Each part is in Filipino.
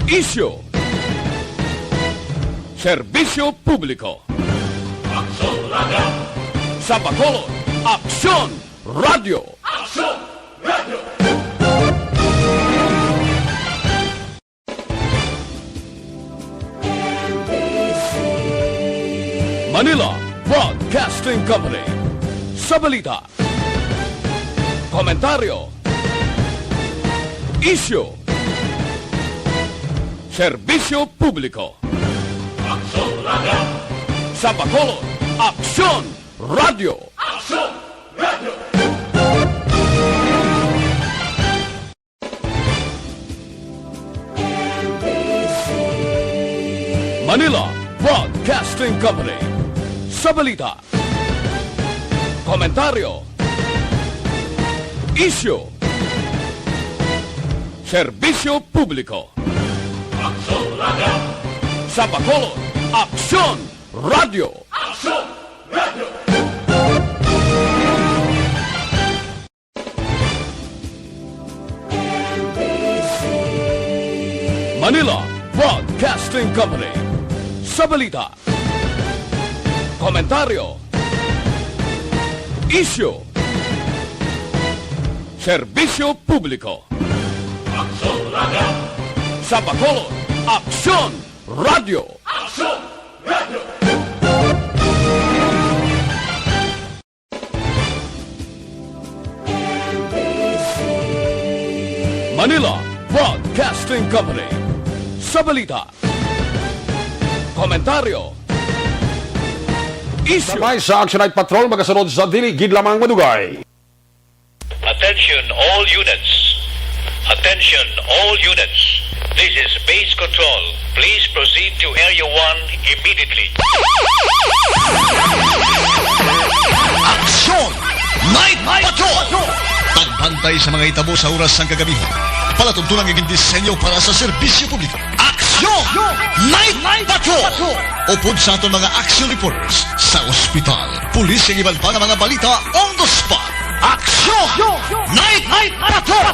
Isyu, serbisyo publiko. Aksyon Radio! Sa Bacolod, Aksyon Radio. Aksyon Radio! Manila Broadcasting Company. Sa balita, komentaryo, isyu, serbisyo publiko. Aksyon Radio! Sa Bacolod, Aksyon Radio. Aksyon Radio! Manila Broadcasting Company. Sa balita, komentaryo, isyu, serbisyo publiko. Aksyon Radio! Sa Bacolod, Aksyon Radio. Aksyon Radio! Manila Broadcasting Company. Sa balita, komentaryo, isyu, serbisyo publiko. Aksyon Radio! Sa Bacolod, Aksyon Radio. Aksyon Radio! Manila Broadcasting Company. Sa balita, komentaryo, isyu, Sabay sa Action Night Patrol, magasunod sa diligid lamang madugay. Attention all units. Attention all units. This is base control. Please proceed to Area 1 immediately. Aksyon! Night Patrol! Pagbantay sa mga itabo sa oras ng kagabihan. Palatuntunan ng disenyo para sa serbisyo publiko. Aksyon! Night Patrol! Upod sa aton mga action reporters sa ospital, pulis ang iban pa ng mga balita on the spot. Aksyon! Night Patrol!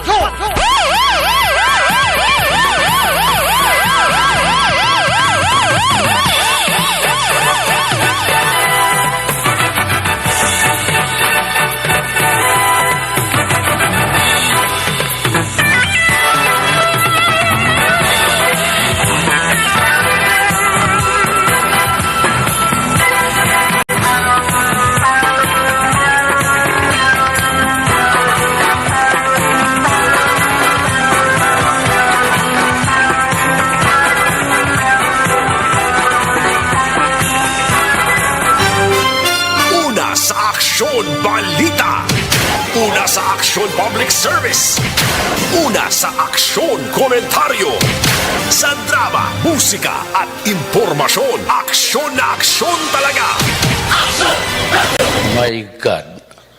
Balita. Una sa Aksyon Public Service. Una sa Aksyon Komentaryo. Sa drama, musika at impormasyon. Aksyon na aksyon talaga. Aksyon Radio! My God,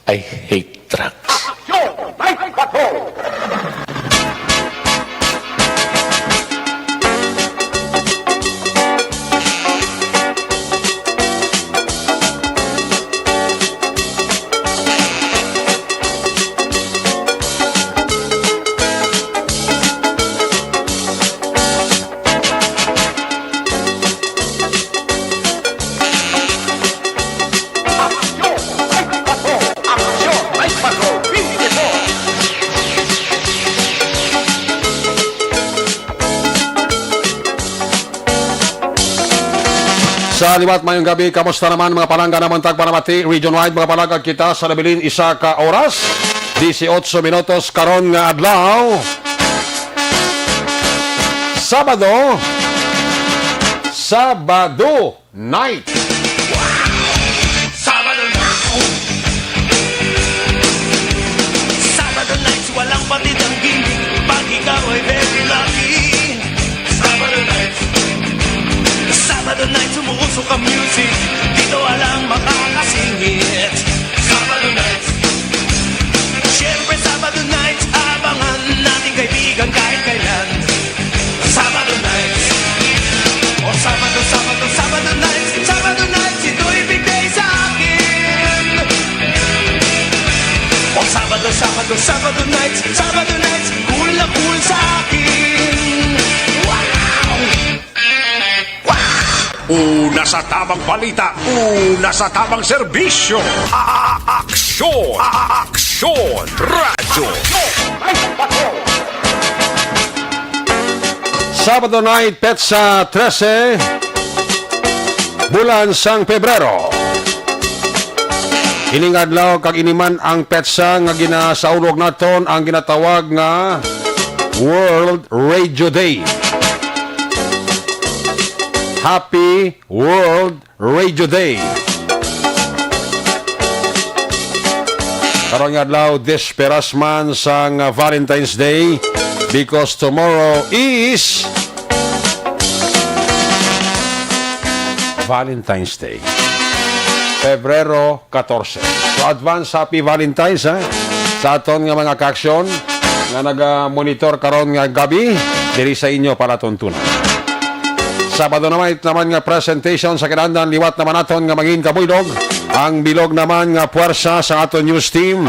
I hate trucks. Aksyon Night Patrol! Sa liwat mayong gabi, kamusta naman mga palangga naman tagpanamati, region-wide mga palangga kita sa nabilin isa ka oras, 18 minutos karon nga adlaw. Sabado night. Sabado nights, walang patid ang gimmick. Pag ikaw ay very lucky. Sabado nights, umuusok ang music. Dito walang makakasingit. Sabado nights. Siyempre Sabado nights, abangan nating kaibigan kahit kailan. Sabado nights. O Sabado nights. Sabado nights, ito'y big day sa akin. O Sabado nights. Cool na cool sa akin. Wow! Una sa tamang balita, una sa tamang serbisyo. Aksyon! Aksyon! Radyo! Sabado night, petsa 13, bulan sang Pebrero. Ining adlaw kag iniman ang petsa nga ginasaulog naton ang ginatawag nga World Radio Day. Happy World Radio Day. Karong adlaw desperas man sang Valentine's Day because tomorrow is Valentine's Day. Pebrero 14. So advance happy Valentine's ha. Sa aton nga mga kaaksyon nga naga-monitor karon nga gabi diri sa inyo para tuntunan. Sabado naman nga presentation sa kinahanglan liwat naman aton nga mangin kabuydog. Ang bilog naman nga puwersa sa aton news team.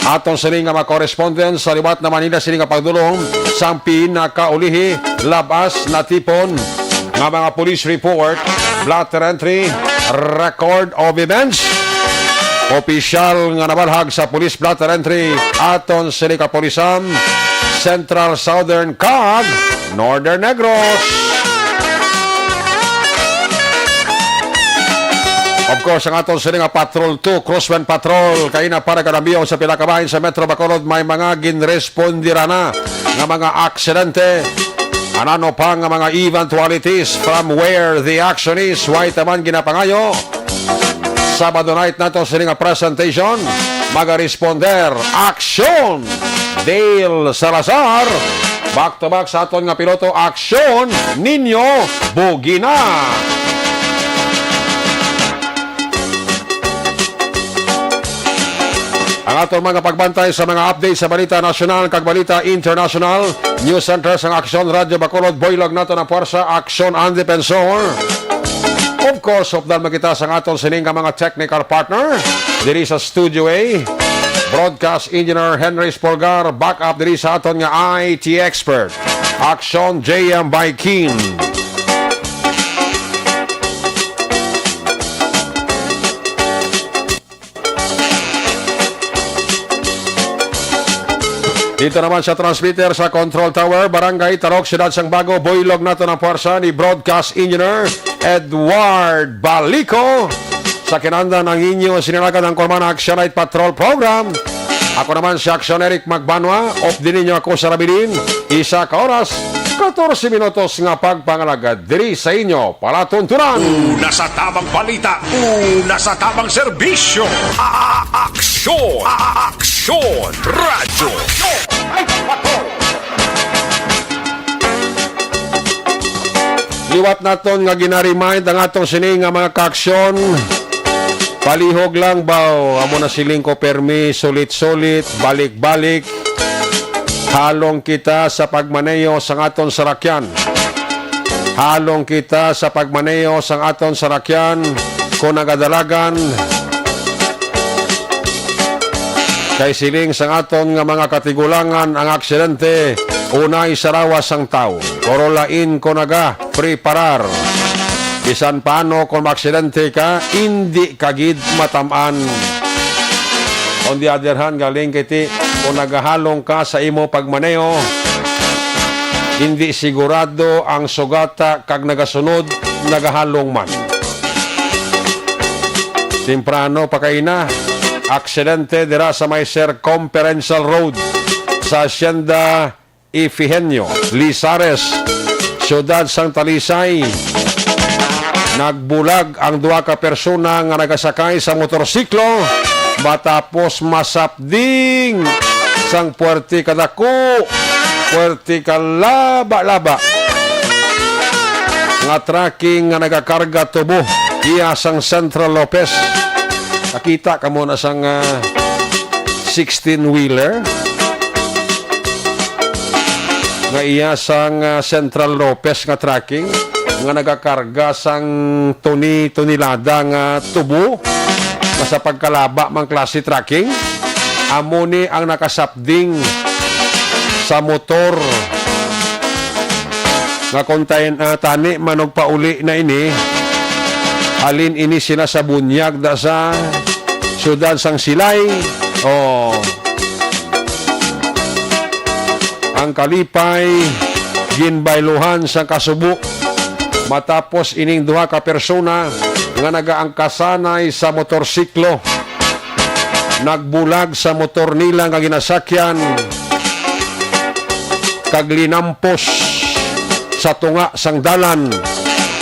Aton sini nga mga correspondent sa liwat naman nila sini nga pagdulong sang pinakaulihi labas na tipon nga mga police report, blatter entry, record of events. Opisyal nga nabalhag sa police blatter entry aton sini kapolisan Central Southern kag Northern Negros. Of course, ang aton sila nga Patrol 2, Crosswind Patrol, kay na para kanambiyaw sa pinakabahin sa Metro Bacolod, may mga ginrespondira na nga mga aksidente. Anano pa nga mga eventualities from where the action is, why taman ginapangayo. Sabado night nato sila nga presentation, mag-responder, action! Dale Salazar, back to back sa aton nga piloto, action! Ninyo Bugina! Ang aton mga pagbantay sa mga update sa balita nasyonal kag balita international. News Center sang Aksyon Radyo Bacolod, boylag nato ng puwersa, Aksyon ang Depensor. Of course, updal makita sang aton sining nga mga technical partner diri sa Studio A. Broadcast Engineer Henry Spolgar, back up diri sa aton nga IT expert, Aksyon JM Baikin. Dito naman sa transmitter sa Control Tower, Barangay Tarok, Siyudad sang Bago, boylog nato ng puwersa ni Broadcast Engineer Edward Balico. Sa kinanda ng inyo sinalagan ng Korman Action Night Patrol Program. Ako naman si Action Eric Magbanwa, off din ninyo ako sa Rabilin. Isa ka oras, 14 minutos nga pagpangalagad diri sa inyo palatuntunan. Una sa tamang balita, una sa tamang serbisyo. Aksyon! Aksyon! Radyo! Liwat naton nga ginaremind ang atong sining nga mga kaaksyon. Palihog lang ba, amo na siling ko permi, sulit-sulit, balik-balik. Halong kita sa pagmaneho sang aton sarakyan. Halong kita sa pagmaneho sang aton sarakyan kung nagadalagan. Kay siling sang aton nga mga katigulangan ang aksidente, unay sarawas ang tao. Korolain ko naga, preparar. Bisan paano kung maksidente ka, hindi kagid matamaan. On the other hand, galing kiti, kung nagahalong ka sa imo pagmaneho, hindi sigurado ang sugata kag nagasunod, nagahalong man. Temprano pa kayo na, aksidente dira sa may Circumferential Road sa Hacienda Ifigenio, Lizares, Siyudad sang Talisay. Nagbulag ang duha ka persona nga nagasakay sa motorsiklo matapos masapding sang puwerti kadako, puwerti kalaba-laba nga tracking nga nagakarga tubo iya sang Central Lopez. Nakita ka mo na sang 16-wheeler nga iya sang Central Lopez nga tracking nga nagakarga sang tuni-tunilada nga tubo nga sa pagkalaba mang klase tracking. Amo ni ang nakasapding sa motor nga kontayin tani manog pauli na ini Alin ini sila sa bunyag da sa syudad sang Silay o ang kalipay ginbayluhan sa Kasubo matapos ining duha ka persona nga nagaangkasanay sa motorsiklo nagbulag sa motor nila nga ginasakyan kag linampos sa tunga sang dalan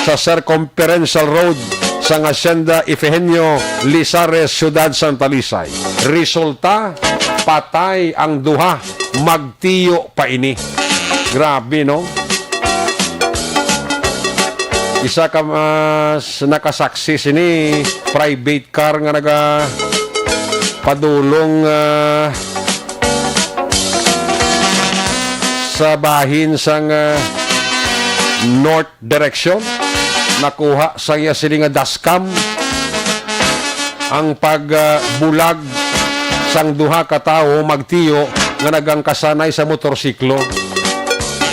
sa Circumferential Road sa Hacienda Ifegenio Lizares, Ciudad Santa Lisay. Resulta, patay ang duha, magtiyo pa ini. Grabe, no? Isa ka mas nakasaksi sini private car nga naga padulong sa bahin sang north direction. Nakuha sa iya sini nga dashcam ang pagbulag sang duha ka tawo magtiyo nga nagangkasanay sa motorsiklo.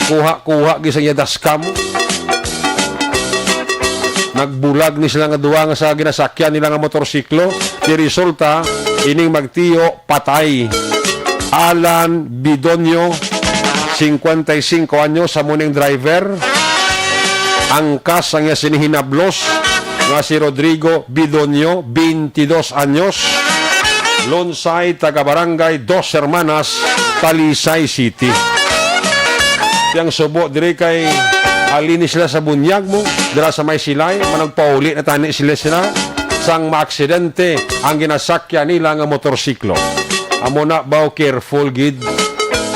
Kuha sa iya dashcam. Nagbulag ni sila nga duha nga sa ginasakyan nila nga motorsiklo. Di resulta ining magtiyo patay. Alan Bidonyo 55 anyo sa muning driver. Angkas ang iya sinihinablos nga si Rodrigo Bidonyo 22 anyos. Lonsay, taga-barangay Dos Hermanas, Talisay City. Yang subo diri kay alinis sila sa bunyag mo dira sa may Silay managpauli na tani sila sang maaksidente ang ginasakyan nila nga motorsiklo. Amo na baw careful gid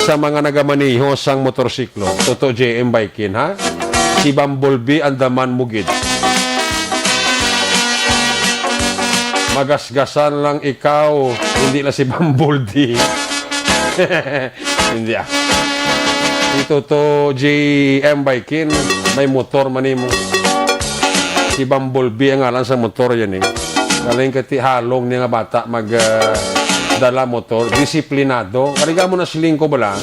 sa mga nagamaniho sang motorsiklo. Toto JM Bikin ha. Si Bumblebee andaman mo gid. Magasgasan lang ikaw, hindi na si Bumblebee. Hindi ah. Ito to JM Bikin, may motor manimo. Si Bumblebee ang ngalan sa motor yan eh. Galing kati halong niya nga bata dala motor, disiplinado. Kariga mo na siling ko bala,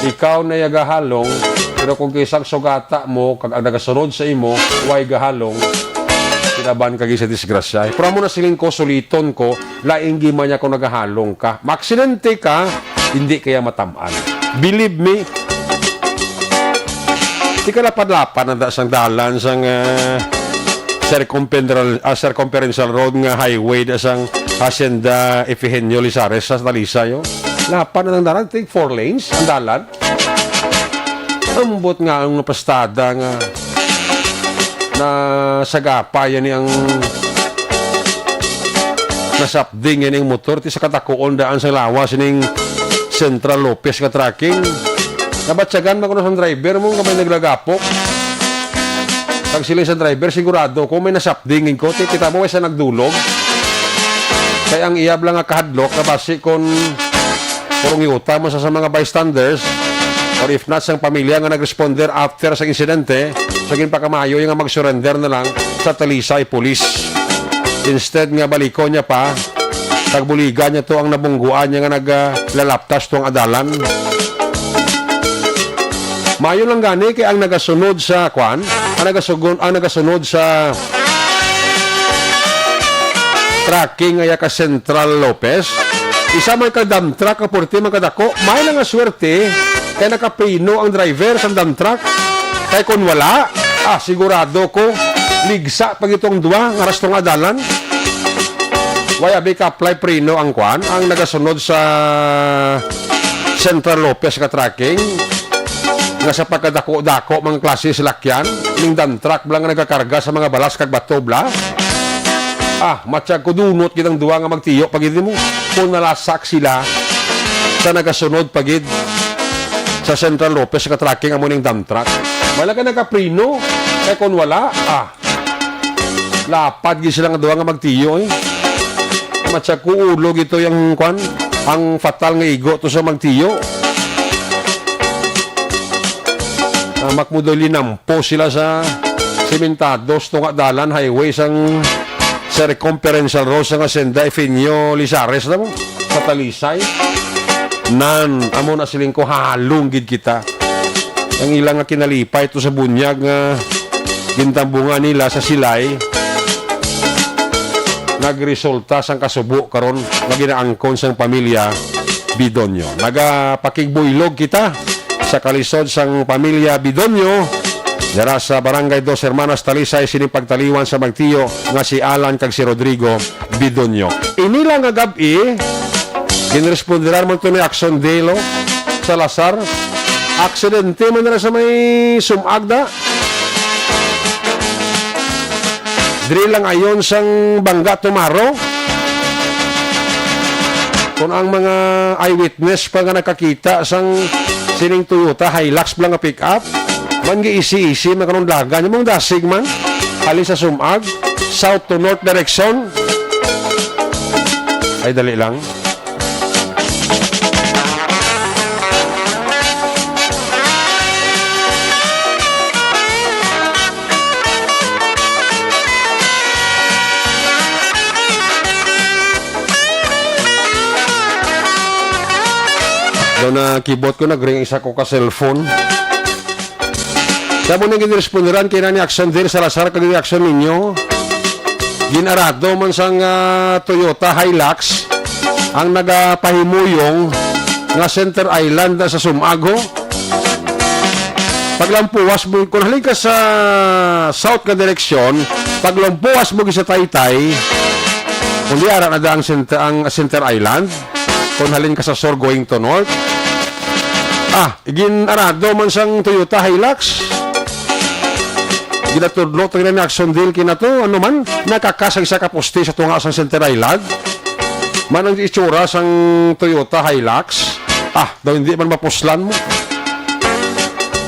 ikaw na yaga halong, pero kung kisang sugata mo, kag ang nagasunod sa imo, way gahalong, kinaban kagi sa disgrasya. Pero mo na siling ko, suliton ko, laing gima niya kung nagahalong ka. Maksidente ka, hindi kaya matamaan. Believe me, di ka lapad-lapad na sang dalan sang Circumferential Road nga highway da sang Hacienda Ifegenio Lizares sa Talisay. Lapad na ng dalan, take 4 lanes ang dalan. Ambot nga ang napastada nga na sagapa yan ang nasapding yan yung motor ti sa katakuon daan sa lawas yung Central Lopez ka tracking. Nabatsagan mo ko sa driver mo kung may naglagapok. Pag sila sa driver, sigurado kung may nasapdingin ko, kita mo sa nagdulog. Kaya ang iyab lang nga kahadlok, nabasi kung purong iuta mo sa mga bystanders, or if not, sang pamilya nga nag-responder after sa insidente, saging pakamayo yung mag-surrender na lang sa Talisay Police. Instead nga baliko niya pa, tagbuligan niya to ang nabungguan niya nga naglalaptas to ang adalan. Mayo lang gani kay ang nagasunod sa kwan, ang nagasunod sa tracking nga ka Central Lopez. Isa may ka-dump truck ka porti magkadako, may nga swerte kay nakapino ang driver sa dump truck. Kay kung wala, sigurado ko ligsa pag itong duwa nga rastong adalan. Waya abi ka apply prino ang kwan, ang nagasunod sa Central Lopez ka tracking. Nga sa pagkadako-dako mga klase silakyan, ning dump truck blang nga nagkakarga sa mga balas kag bato bla. Matsyag ko dunot kitang duwa nga magtiyo pagid mo. Kung nalasak sila sa nagasunod pagid sa Central Lopez ka tracking amo ning dump truck. Wala ka nakaprino, kay kung wala, lapad gid sila nga duwa nga magtiyo eh. Matsyag ko ulog ito yung kwan, ang fatal nga igo to sa magtiyo. Makmudoli nampo sila sa sementados tunga dalan highway sang Circumferential Road sa Hacienda Ifegenio Lizares na mo sa Talisay. Amo na siling ko halong gid kita. Ang ilang nga kinalipay ito sa bunyag nga gintambungan nila sa Silay. nagresulta sang kasubo karon nga ginaangkon sang pamilya Bidonyo. Nagapakigbuylog kita sa kalisod sang pamilya Bidonyo dara sa Barangay Dos Hermanas Talisay sining pagtaliwan sa magtiyo nga si Alan kag si Rodrigo Bidonyo. Inila nga gabi ginresponderan mo ito ni Action Delo sa Lasar. Aksidente man na sa may sumagda. Diri lang ayon sang Bangga Tumaro. Kung ang mga eyewitness pa nga nakakita sang sining Toyota Hilux lang nga pick up, man giisi-isi man kanong dagan yung mga dasig man halin sa sumag south to north direction. Ay dali lang. Doon na keyboard ko, nag-ring isa ko ka cellphone. Kaya mo nang ginresponderan kaya ni Action Dir sa Lasar kag reaction ninyo. Ginarado man sang Toyota Hilux ang nagapahimuyong nga Center Island sa Sumago. Paglampuwas mo, kung halin ka sa south ka direksyon, paglampuwas mo sa Taytay, kung di ara na da ang Center Island, kung halin ka sa shore going to north, ginarado man sang Toyota Hilux. Ginatudlo ito ni Action Deal kina to, ano man, nakakasag sa kaposte sa tunga sang Center Island. Man ang itsura sang Toyota Hilux, daw hindi man mapuslan mo.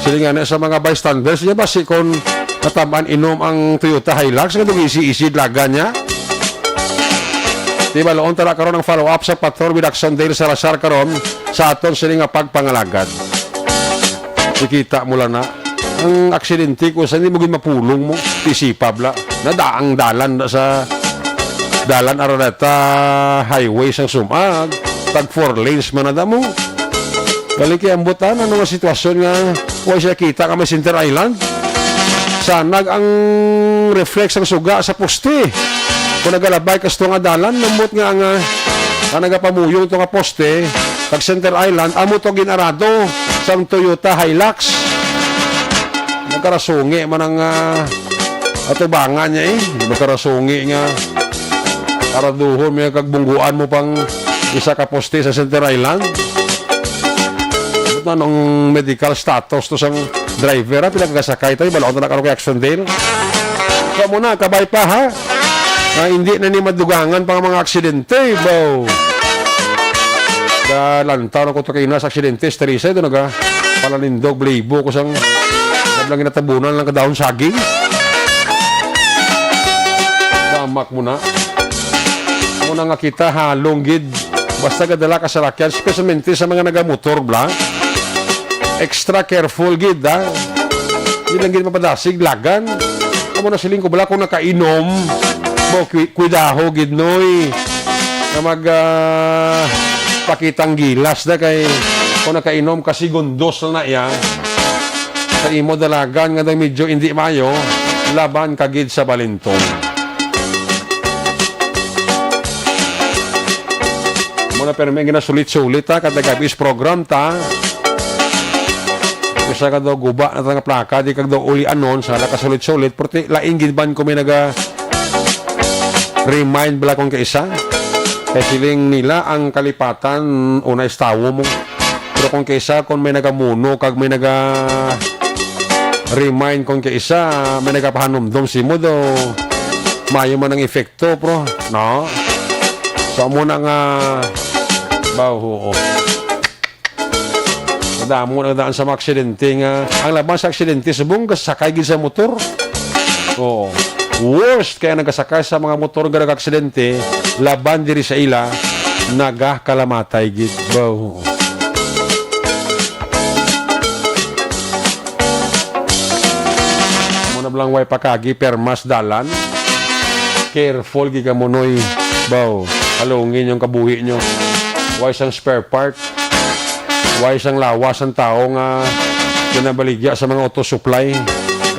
Sili nga na sa mga bystanders niya ba, si kung natamaan inom ang Toyota Hilux, nga itong isi-isid laga niya. Diba, loon tala karon ang follow-up sa patrol with Action Dale sa Lasar karon sa aton sila nga pagpangalagad. Ikita mo lang na ang aksidente ko sa hindi mo mapulong mo, isipabla, nadaang dalan na sa dalan aroneta highway sang Sumag, tag 4 lanes man na mo. Balik ang butan, ano nga sitwasyon nga huwag siya kita ka may Center Island. Sanag ang reflex ang suga sa poste. Kung nagalabay ka nga dalan, namot nga nga nagapamuyong ito nga poste, pag Center Island, amo to ginarado sa Toyota Hilux. Nagkarasungi man ang atubangan niya Nagkarasungi nga araduhon may kagbungguan mo pang isa ka poste sa Center Island. Anong medical status to sang driver pinagkasakay tayo, balakot na karo kay Action Dale. So muna, kabay pa ha. Hindi na ni madugangan pang mga aksidente, bow. Lantaw ko ito kayo na sa aksidente, Teresa, ito naga palanindog, blibo ko sang nablang inatabunan lang kadahon saging. Damak muna. Muna nga kita halong gid. Basta kadala ka sa lakyan, specialmente sa mga nagamotor, bla. Extra careful gid, ha. Hindi lang gid mapadasig, lagan. Amo na siling ko bala kung nakainom. Bo, kuidaho gid noy na mag pakitang gilas da kay kung nakainom kasi gundos na iya sa imo dalagan nga medyo hindi mayo laban kagid sa balintong. Muna pero may ginasulit-sulit ha kada gabis program ta kasi ka daw guba na nga plaka di kag daw uli anon sa nakasulit-sulit porque laing gid ban ko may naga remind bala kong kaisa kaya siling nila ang kalipatan unay stawo mo pero kung kaisa kung may nagamuno kag may naga remind kong kaisa may nagapahanumdom si mo do mayo man ang efekto pro no so muna nga baho nadamo na daan sa mga aksidente nga ang laban sa aksidente subong kasakay gid sa motor worst kaya nagasakay sa mga motor nga nag-aksidente laban diri sa ila nagakalamatay gid baw. Muna blang way pakagi permas dalan careful gid ka monoy baw halungin yung kabuhi nyo way sang spare part way sang lawas ang tao nga kinabaligya sa mga auto supply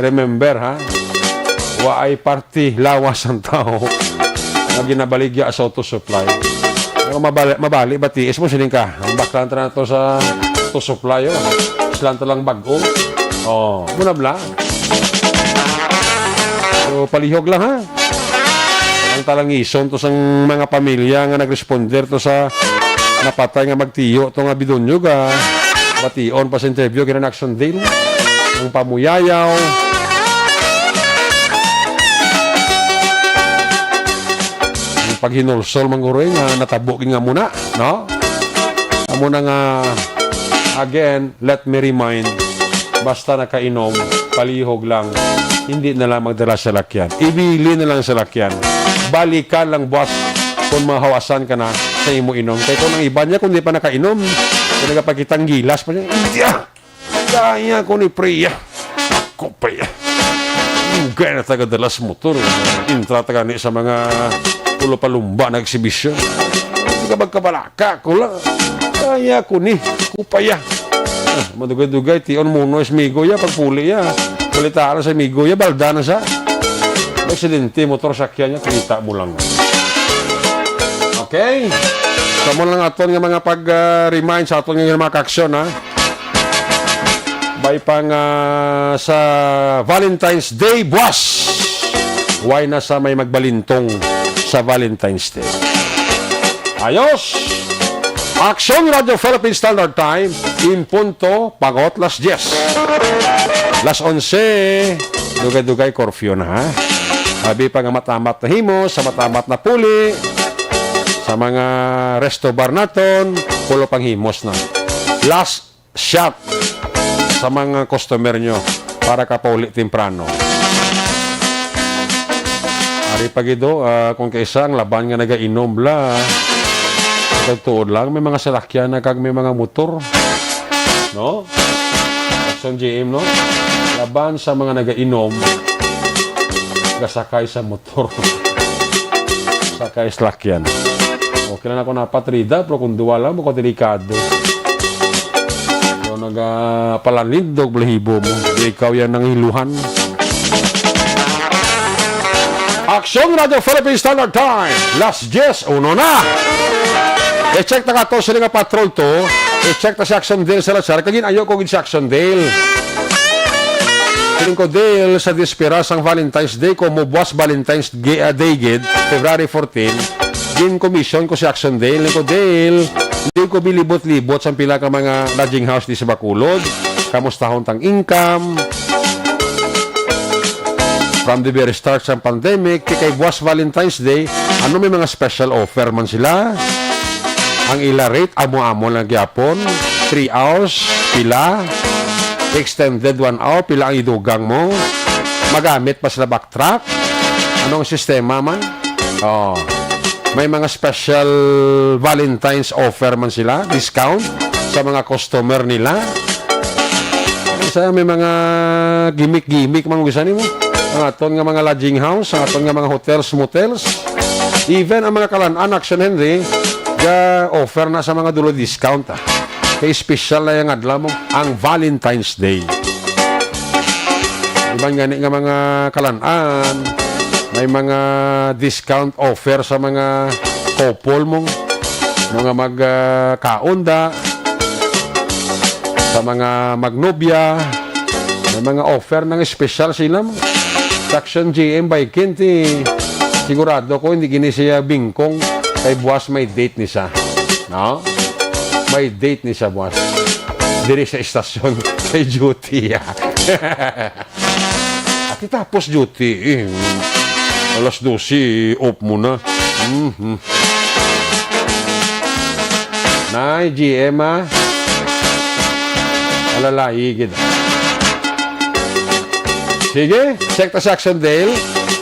remember ha wa ay party lawas ang tao nga ginabaligya sa auto supply. Pero mabali batiis mo sining ka. Ang baklan na to sa auto supply yo. Islan to lang bago. Oh, muna bla. So palihog lang ha. Ang talangison to sang mga pamilya nga nagresponder to sa napatay nga magtiyo to nga bidonyo ga. Bation pa sa interview kina Action Dale. Ang pamuyayaw. Ang paghinulsol manguroy nga natabo nga muna, no? Amo na nga again, let me remind, basta nakainom, palihog lang, hindi na lang magdala sa lakyan. Ibili na lang sa lakyan. Balikan lang, boss, kung mahawasan ka na sa imo inom. Kaya kung ang iba niya, kung di pa nakainom, kung nagapakitang gilas pa niya, kaya ko ni Priya. Ako, Priya. Gaya na taga dalas motor. Intra taga ni sa mga pulo palumba na eksibisyon. Hindi ka magkabalaka ko lang. Kaya ko ni Kupaya. Madugay-dugay, tion muno es migo ya, pagpuli ya. Balitaan sa migo ya, balda na sa. Aksidente, motor sakyan niya, kita mo lang. Okay? Sa mo lang aton nga mga pag-remind sa aton nga mga kaksyon, ha? Bay pang sa Valentine's Day, buwas! Why na sa may magbalintong sa Valentine's Day? Ayos! Action Radio Philippine Standard Time, in punto, pagot, las 10. Las 11, dugay-dugay, curfew na, ha? Sabi pa nga matamat na himo, sa matamat na puli, sa mga resto bar naton, pulo pang himos na. Last shot sa mga customer nyo para kapauli temprano. Ari pagido, kung kaisa ang laban nga nagainom bla, totoo lang, may mga salakyan na kag may mga motor. No? Action GM, no? Laban sa mga nagainom, gasakay sa motor. Sakay sa lakyan. Okay lang ako napatrida, pero kung duwa lang, mukhang delikado. So, nagpalanlindog, balahibo mo. Di ikaw yan ng hiluhan. Action Radio Philippine Standard Time. Last 10, uno na. I-check na ka to sila nga patrol to. I-check na si Action Dale sa Lazar. Kagin ayaw ko si Action Dale. Kiling ko Dale sa dispira sang Valentine's Day ko mubuas Valentine's Day gid February 14. Gin commission ko si Action Dale. Kiling ko Dale. Hindi ko bilibot-libot sa pila ka mga lodging house di sa Bacolod. Kamusta hon tang income? From the very start sa pandemic, kay buwas Valentine's Day, ano may mga special offer man sila? Ang ila rate, amo-amo lang gyapon, 3 hours, pila, extended 1 hour, pila ang idugang mo, magamit pa sila backtrack, anong sistema man? Oh, may mga special Valentine's offer man sila, discount sa mga customer nila. Sa may mga gimmick-gimmick man gusto nimo. Ang aton nga mga lodging house, ang aton nga mga hotels, motels, even ang mga kalan-an, Action Henry, offer na sa mga dulo discount. Kaya special na yung adla mo, ang Valentine's Day. Ibang gani nga mga kalan-an, may mga discount offer sa mga couple mong, mga magkaunda, sa mga magnobya, may mga offer ng special sila mo. Action GM by Kinti. Sigurado ko hindi gini siya bingkong kay buwas may date ni siya. No? May date ni siya buwas. Diri sa istasyon kay duty. At itapos duty. Alas 12, off muna. Nay, GM alalay gid. Sige, check ta sa Action Dale.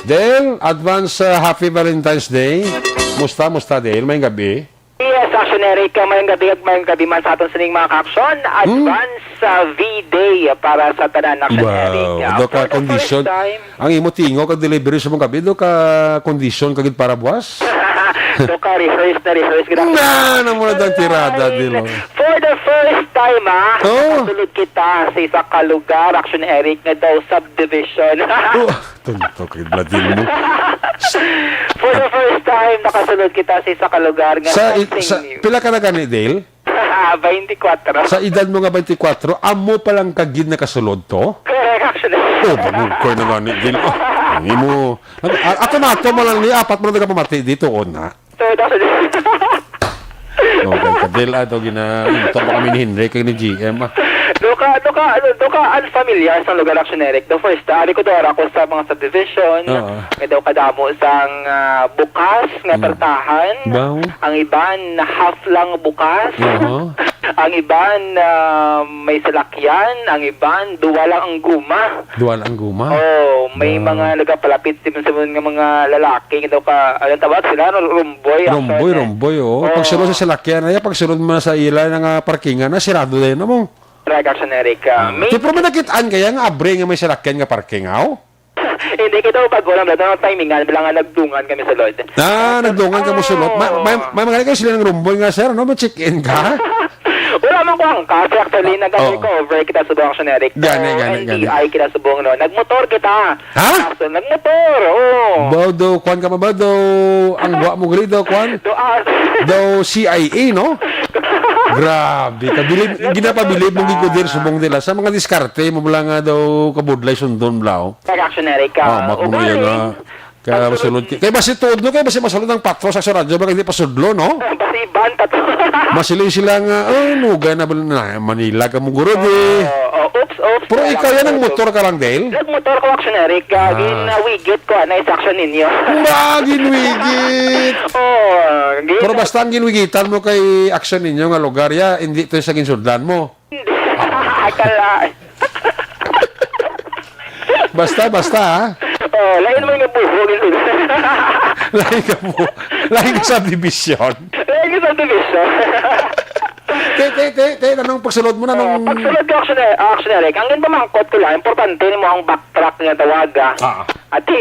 Dale, advance Happy Valentine's Day. Musta Dale? May gabi? Yes, Action Eric, mayong gabi man sa aton sining mga kapsyon. Advance V-Day para sa tanan Action Eric. Wow, do ka condition. Ang imo tingo kag delivery sa mga gabi, do ka condition kagid para buwas? Do ka rehearse. Na muna dang tirada dilo. For the first time, natulog kita sa isa ka lugar, Action Eric, nga daw subdivision. Tuntok kay bladil mo. For the first time, nakasunod kita sa isa ka lugar nga something new. Pila ka na gani, Dale? 24. Sa edad mo nga 24, amo palang kagid na kasulod to? Correct, actually. Oh, bangko na gani, Dale. Oh, hindi mo. Ato na, ito mo lang ni apat mo na pamati dito, o na. So, actually. Okay, Dale, ato gina. Ito pa kami ni Henry, kay ni GM. Doka unfamiliar sa lugar action, Eric. The first, alikodor ako sa mga subdivision. Oo. May daw kadamo sang bukas nga pertahan. Bao. Ang iban half lang bukas. Oo. Ang iban may salakyan. Ang iban duwa lang ang guma. Duwal ang guma. Oh, may mga nagapalapit din sa mga lalaki. Daw ka, anong tawag sila? Rumboy. Romboy, oh. Pag sulod sa salakyan, ay pag sulod mo na sa ila ng parkingan, na sirado din na mo. Correct, action, Eric. Di pero may nakitaan kaya nga abre nga may salakyan nga parking, aw? Hindi kita bago lang lang timingan bilang nga nagdungan kami sa Lord. Nagdungan ka mo sulod. May mga kayo sila ng rumboy nga, sir, no? Mag-check-in ka? Wala man ko ang kasi actually nag-recover kita sa buong action, Eric. Gani. NDI kita sa buong no. Nagmotor kita. Ha? So, nagmotor, oh. Baw daw, kwan ka pa ba daw, ang buwa mo gali daw, kwan? Daw CIA, no? Grabe, ginapabilib mong gigudir subong nila. Sa mga diskarte, mo lang nga daw kabudlay sundon blaw. Nag-action, Eric. Makunuya nga. Kaya masulod. Kaya basi todo, kaya basi masulod ng patro sa radyo, baka hindi pa sudlo, no? Basi banta to. Masilay sila nga, nuga na Manila ka mo guro, di. Oops. Pero ikaw yan, ang motor ka lang, Dale? Nagmotor ko, action, Eric. Ginawigit ko, na action ninyo. Ginwigit! Pero basta ang ginwigitan mo kay action ninyo nga lugar, ya, hindi ito sa ginsudlan mo. Akala. Basta, ha? Lain mo yung buhog. Lahi ka sa division. Lain ka sa division. Anong pagsulod mo na nung... Pagsulod ko, action, Eric. Ang pamangkot ko lang, importante mo ang backtrack nga tawaga. Ati,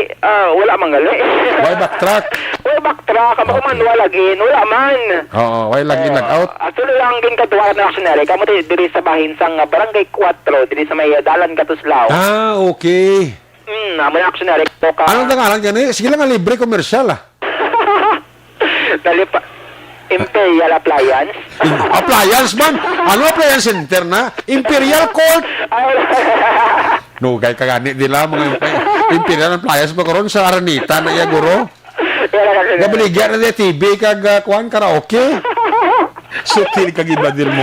wala man gali. Why backtrack? Why backtrack? Ang baka man walagin, wala man. Oo, why login, log-out? Actually lang din katuwa na action, Eric. Kamu diri sa bahin sang barangay 4, diri sa may dalan Katuslao. Okay. Naman action, Eric. Anong dangalan ka ni? Sige lang, libre komersyal, Imperial Appliance. Appliance man? Ano appliance center na? Imperial Court? No, kaya kagani nila mga Imperial Appliance ba karon sa Aranita na iya guro? Gabaligyan na niya TV kag kuan karaoke? Sutil kag ibadil mo?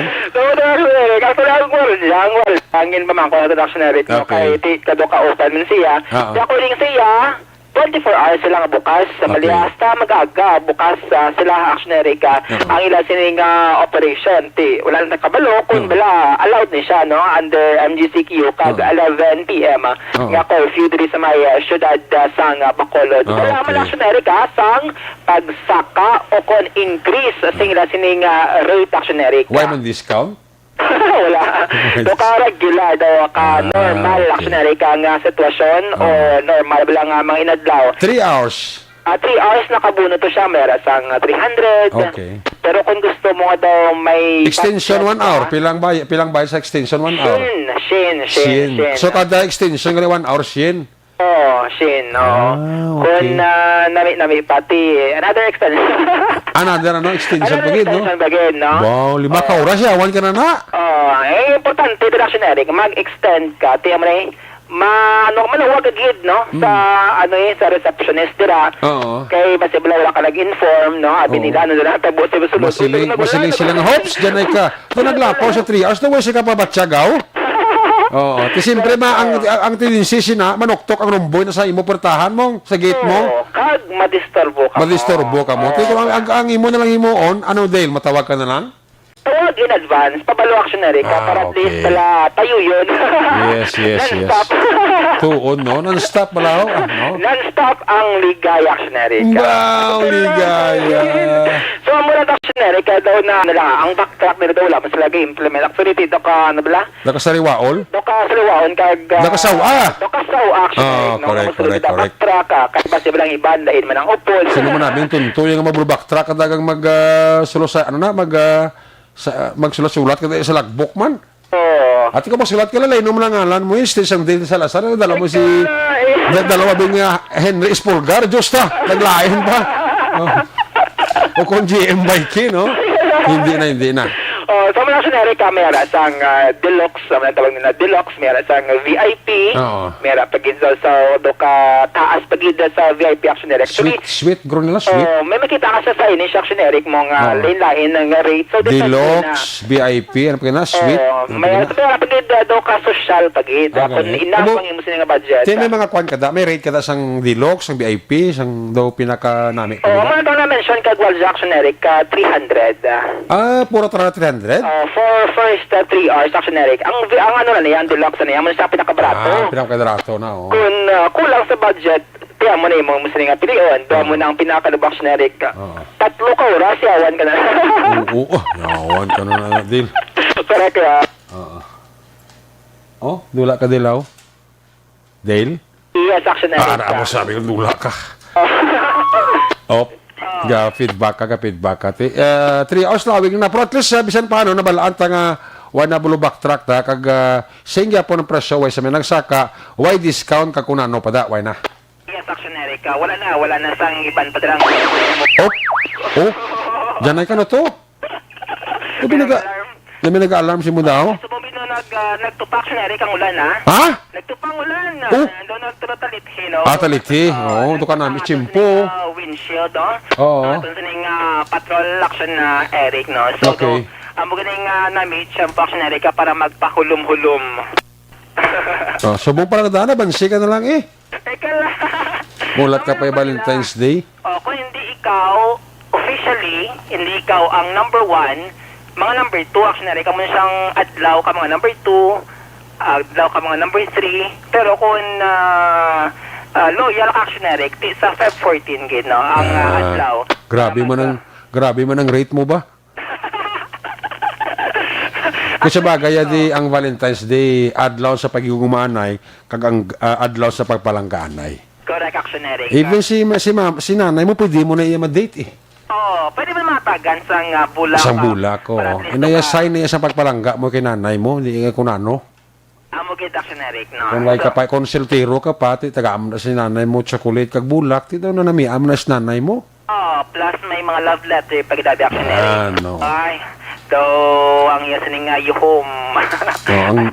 Angin pa man ko na dactionary no kay kadoka open man siya. Sa kuling siya 24 hours sila nga bukas sa Maliasta magaga bukas sila actionary ka ang ila sining operation wala na kabalo kun bala allowed ni siya no under MGCQ kag 11 PM nga curfew diri sa may syudad sang Bacolod wala man actionary ka sang pagsaka o kon increase sa ila sining rate actionary ka why man discount wala. So, regular daw ka normal actionary ka nga sitwasyon o normal lang nga mga inadlaw. 3 hours. 3 hours nakabuno to siya, meron sang 300. Okay. Pero kung gusto mo daw may... Extension 1 hour. Pilang bayad sa extension 1 hour? Shin. So, kada extension nga 1 hour, shin? Shin. Okay. Kung nami pati another extension. Another extension bagid, no? Wow, 5 ka oras ya, 1 ka na na. Importante directionary, mag-extend ka, tiyan mo na manuwag agad, no? Sa, sa receptionist dira. Kay, masibla wala ka nag-inform, no? Abi nila, nila, tabo, masiling sila nga, hops, dyan ay ka. Kung naglapaw sa 3 hours, naway siya ka pa batsagaw? Kasi siyempre ang tininsi na manuktok ang rumboy na sa imo portahan mo, sa gate mo. Kag madisturbo ka mo. Ang imo na lang imo on, Dale, matawag ka na lang? Tawag in advance, pabalo actionary ka para at least pala tayo yun. Yes. Tuon, no? Non-stop pala, no? Non-stop ang ligaya actionary ka. Wow, ligaya. So, mula actionary ka daw na ang backtrack nila daw wala mas lagi implement. Actually, dito ka, Nakasariwaol? Nakasariwaon kag... Nakasawa actionary. Correct. Backtrack ka, kasi basi bilang iban, dahin man ang upol. Sino mo namin, tunto yung backtrack kadagang magsulo sa, magsulat-sulat ka sa logbook man? At ikaw masulat ka lalay, nung mga ngalan mo yung station din sa Lasar, dala mo si, dalawa bing Henry Espolgar, Diyos ta, naglayan pa. O kung GM bike, no? Hindi na. So mga generic mera sang deluxe, mga tawag nila deluxe, mera sang VIP, Oo. mera pagid sa do ka taas pagid sa VIP action generic. Sweet, grow nila, sweet. May makita ka sa signage action generic mong Oo. lain-lain ng rate. So depende Deluxe, VIP, ano pa na, sweet. may pagid do ka social pagid. Kung enough ang imo nga budget. Kaya may mga kwan kada, may rate kada sang deluxe, sang VIP, sang daw pinaka nami. Mga daw na mention kag Walls action generic 300. Puro tara 300? For first 3 hours action generic. Ang ano na niya, ang deluxe na niya, mo sa pinakabarato. Pinaka-drato na, oh. Kung kulang sa budget, kaya mo na yung mga nga pilion, doon mo na ang pinakalubak generic. Tatlo ka oras, yawan ka na. Oo, yawan ka na din. Correct kaya. Oh, dula ka dilaw? Dale? Yes, action generic. Para mo sabi ko, dula ka. Feedback ka. 3 hours lawig na. Pero at least, bisan paano, nabalaan ta nga, wala na bulo backtrack ta, kag singya po ng presyo, way sa may nagsaka, way discount ka kung ano pa da, way na. Yes, action generic. Wala na sang iban pa dirang. Diyan ay ka na to. Labi nag-alarm si mo daw. So, bumino nagtupak generic ang ulan, ha? Ha? Nagtupang ulan. Doon nagtutalithi, no? Talithi. Oo, doon ka namin chimpo. Windshield, no? Oo. Doon sa ning patrol action na Eric, no? So, Okay. ang magaling na-meet siya ang action Eric para magpahulum-hulum. Subong pa lang dana, bansi ka na lang eh. Teka lang. Mulat ka pa yung Valentine's Day. Kung hindi ikaw, officially, hindi ikaw ang number 1, mga number 2, actually, ka mo siyang adlaw ka mga number 2, adlaw ka mga number 3, pero kung loyal ka actually, ti sa Feb 14, gid, no, ang adlaw. Grabe man ang rate mo ba? Kasi bagay di ang Valentine's Day adlaw sa pagigumanay kag ang adlaw sa pagpalangganay. Correct, actually. Even si nanay mo pwede mo na iya ma-date eh. Pwede mo matagan sang bulak. Isang bulak ko. Inaya-sign na iya sa pagpalangga mo kay nanay mo, hindi ka kunano. Amo gid actually, no. Kung like ka pa, konsultero ka pa, tagaam na si nanay mo chocolate kag bulak, ti daw na namiam na si nanay mo. Plus may mga love letter pagdabi actually. No. Ay, so ang iya sining yuhom.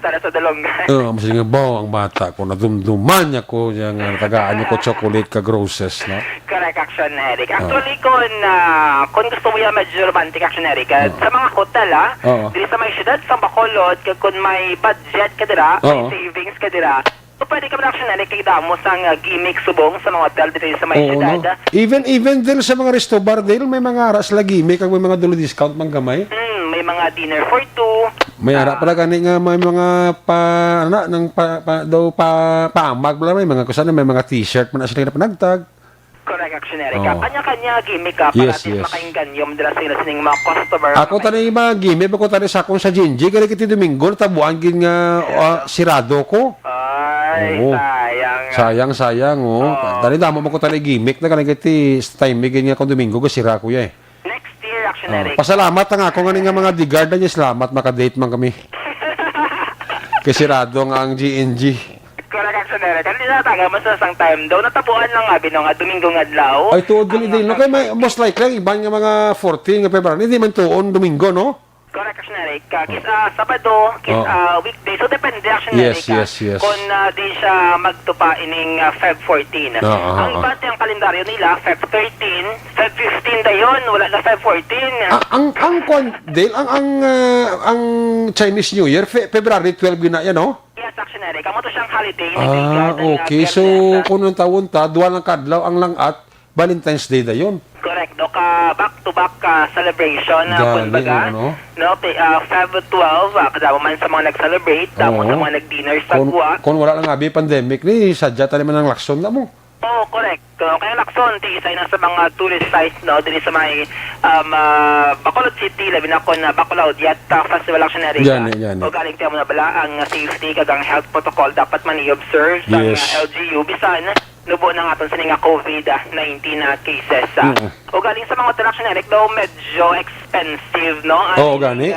Tara sa dalongan. Mas nga ba ang bata ko nadumduman niya ko yung tagaan niya ko chocolate kag roses, no? Correct action, Eric. Actually, kung gusto mo yung medyo romantic action, Eric, sa mga hotel, dili sa may syudad, sa Bacolod, kung may budget ka dira, may savings ka dira, so pwede ka action, Eric, kay damo sa gimmick subong sa mga hotel dito sa may syudad. Even din sa mga resto bar din, may mga aras lagi, may kag may mga dulo discount mang gamay. May mga dinner for 2. May harap pala gani nga may mga paamag pala may mga kusan may mga t-shirt man sila na panagtag. Correct action, Eric. Kanya-kanya gimmick ka para at least makainggan yung dala sila sining mga customer. Ako tanay mga gimmick, ako tanay sa akong sa Gingy, kaya kiti Domingo, tabuan gin nga sirado ko. Ay, sayang, oh. Tanay damo mo ko tanay gimmick na kanay kiti time gin nga kung Domingo, sira ko ya eh. Next year, action, Eric. Pasalamat nga ako nga mga digard na niya, salamat makadate man kami. Kasirado nga ang GNG. Correct action, Eric. Hindi na taga mas sang time daw. Natapuan lang nga binong Domingo nga adlaw. Ay, tuod din din. No? Kaya may, most likely, iba nga mga 14 nga February, hindi man tuon Domingo, no? Correct action, Eric. Kis Sabado, weekday. So, depende action, Yes. Kung di siya magtupa ining Feb 14. Ang iba ang kalendaryo nila, Feb 13, Feb 15 dayon, wala na Feb 14. ang Chinese New Year, February 12 gina yan, no? Yes, action, Eric. Amo to siyang holiday. Okay. So, kung nung taon ta, duwa ng kadlaw ang langat, Valentine's Day dayon. Correct. Do ka back-to-back celebration. Kumbaga, no? Feb 12, kasama man sa mga nag-celebrate, tapos sa mga nag-dinner sa Gua. Kung wala lang abi pandemic, ni sadya tayo man ng lakson na mo. Correct. Kaya Lacson, isa na sa mga tourist sites, no, din sa may Bacolod City, labi na ko na Bacolod Yatta Festival Action Area. Yan. O galing tayo mo na bala, ang safety, kagang health protocol, dapat man i-observe sa LGU. Bisan, nubo na nga sa nga COVID-19 na cases. O galing sa mga hotel action, Eric, daw medyo expensive, no? Oo, gani.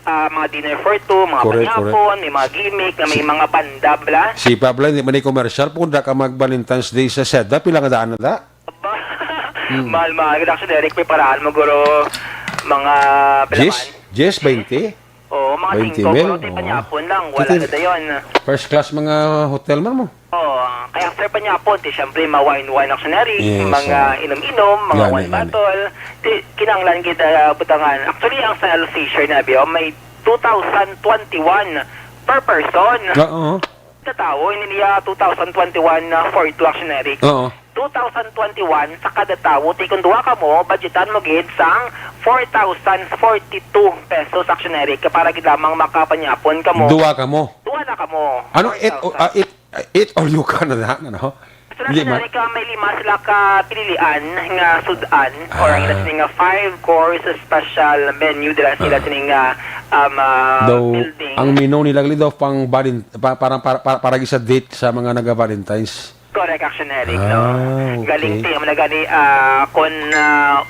Mga dinner for two, mga Correct, panyapon, may mga gimmick, na may mga banda, bla. Si Pablo, hindi man commercial. Punta ka mag-Valentine's Day sa Seda, pila nga daan na da? Mahal, action, Eric, may paraan mo, guro, mga palaman. Yes, 20? Oo, mga 20 5, mil? pero tayo panyapon lang, wala Titin- na dayon. First class mga hotel man mo. Oo, kaya after panyapon, siyempre, mga wine actionary, Yes, mga inom-inom, mga Gani, wine gani. bottle, kinanglan kita butangan. Actually, ang sa Fisher na biyo, may 2,021 per person. Oo. Sa tao, hindi niya 2021 for 2 actionary. Oo. 2021 sa kada tao, kung duwa ka mo, budgetan mo gid sang 4,042 pesos actionary para gid lamang makapanyapon ka mo. Duwa ka mo. Duwa na ka mo. Ano, it or you ka na na, ano? So, Hindi man. actionary ka, may 5 sila ka pinilian nga sudan or ang ilas nga 5-course special menu dila sila sining Daw, building. ang menu nila daw pang parang para sa date sa mga naga-Valentine's. Correct, actionary, Ah, no? okay. Galing tiyo mo na gani, kung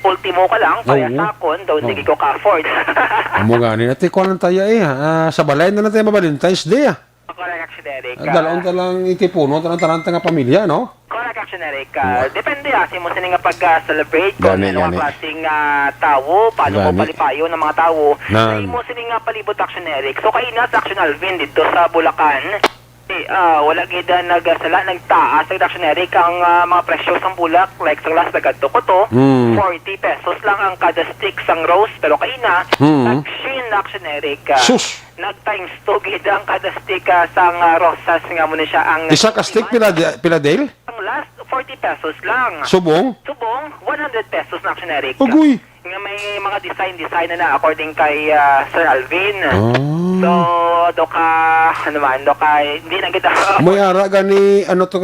ultimo ka lang, kaya Oo. sa akon, daw hindi ko ka-afford. Amo nga ni natin ko lang tayo sa balay na natin ma-Valentine's Day Correct, actionary. Dalawang talang itipuno, talang nga pamilya, no? Correct, actionary. Depende mo sa nga pag-celebrate kung Gani, ano gani. ang klaseng tao, paano mo Gani. palipayo ng mga tao. Na- Sa mo sa nga palibot, actionary. So, kayo na sa Action Alvin dito sa Bulacan, wala gida nagtaas ang actionary kang mga presyo sang bulak like sa last nagadto ko to 40 pesos lang ang kada stick sang rose pero kayo na nag-shin actionary ka Sus! nag times 2 gida ang kada stick sang rosas nga mo na siya ang Isa ka stick pila Dale? ang last 40 pesos lang Subong? subong 100 pesos na actionary ka Ugoy! nga may mga design na according kay Sir Alvin. So, hindi na kita. May ara gani ano to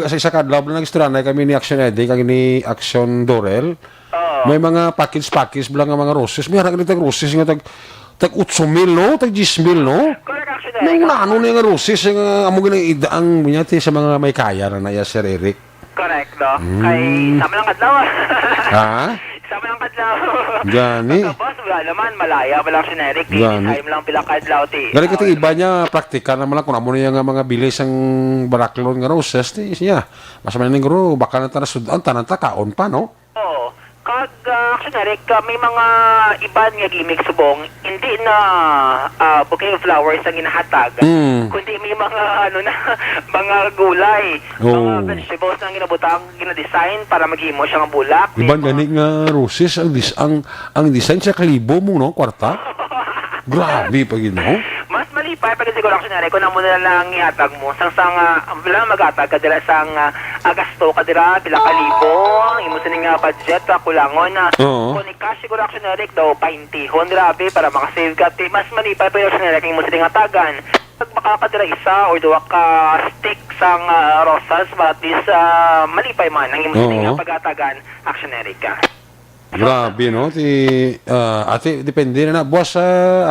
sa isa kadlaw na nag-istorya kami ni Action Eddie kag ni Action Dorel. May mga package bilang nga mga roses. May ara gani tag roses nga tag 8,000 no, tag 10,000 no. Correct, action Nang ano na nga roses nga amo gani idaang bunyati sa mga may kaya na ya Sir Eric. Correct, no? Kay sama lang kadlaw. Ha? Sama lang kadlaw. Gani. Boss, wala naman, malaya, wala action Eric. Gani. Time lang pila kadlaw, ti. Gani ka iba niya praktikal naman lang kung amo niya nga mga bilis ang baraklon nga roses ti siya. Mas man ning guro baka na sudan tanan ta kaon pa no. Oo. Kag action Eric, may mga iban nga gimmick subong, hindi na bouquet of flowers ang inahatag. Kundi may mga mga gulay, mga vegetables na ginabutang gina-design para maghimo siya ng bulak. Iban gani nga roses ang design sa kalibo mo no kwarta. Grabe pag no. Mas malipay pag siguro action Eric, kung na lang ihatag mo sang bilang magatag ka dira sang gasto ka dira pila kalibo, imo sining budget kulangon na. Oo. Kung cash siguro action Eric daw 20 grabe para makasave ka ti mas malipay pa action Eric imo sining hatagan. Pag makakadira isa or duwa ka stick sang rosas para at least malipay man ang imo sining pagatagan action Eric ka. Grabe no ate depende na buwas sa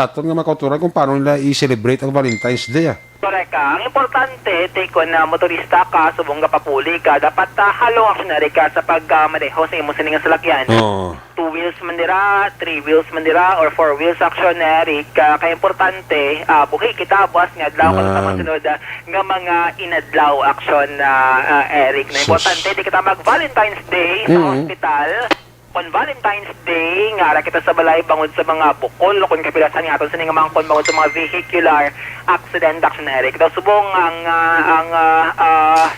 aton nga makauturan kung paano nila i-celebrate ang Valentine's Day Correct ka. Ang importante, kung motorista ka, subong ka papuli ka, dapat halo actionary ka sa pagmaneho sa imo sining salakyan. 2 wheels man dira, 3 wheels man dira, or 4 wheels actionary ka. Kaya importante, buhi kita, buwas nga adlaw ka sa masunod nga mga inadlaw action Eric. Na importante, di kita mag-Valentine's Day sa hospital. On Valentine's Day, nga ara kita sa balay bangod sa mga bukol kung kapilasan nga aton sa mga kon bangod sa mga vehicular accident actionary. Daw subong ang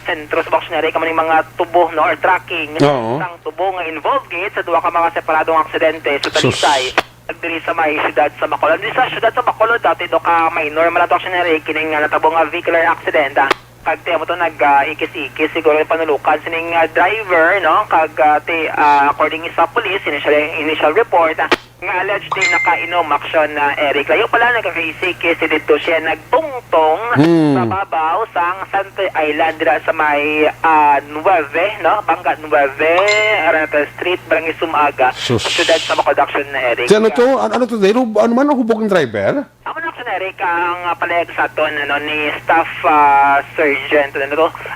sentro sa actionary kamo mga tubo no or tracking sang tubo nga involved gate sa duha ka mga separadong aksidente sa Talisay. Diri sa may siyudad sa Bacolod. Diri sa siyudad sa Bacolod dati do ka may normal na actionary kining nga natabong nga vehicular accident. Kag mo to nag-ikis-ikis siguro yung panulukan sining driver no kag according sa police initial report nga alleged din nakainom action Eric layo pala nagkakaisik dito siya nagtungtong sa babaw sang Santa Island dira sa may 9 no Bangka 9 Arata Street Barangay Sumaga siyudad sa Bacolod action Eric ano to dahil ano man ang hubog ng driver Ako na action Eric, ang palayag sa aton ni Staff Sergeant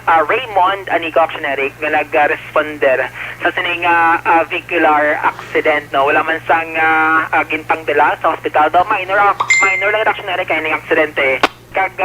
Raymond Anico action Eric nga nag-responder sa sining vehicular accident. No? Wala man sang ginpangdala sa hospital. Do minor lang action Eric kay ning aksidente. Kag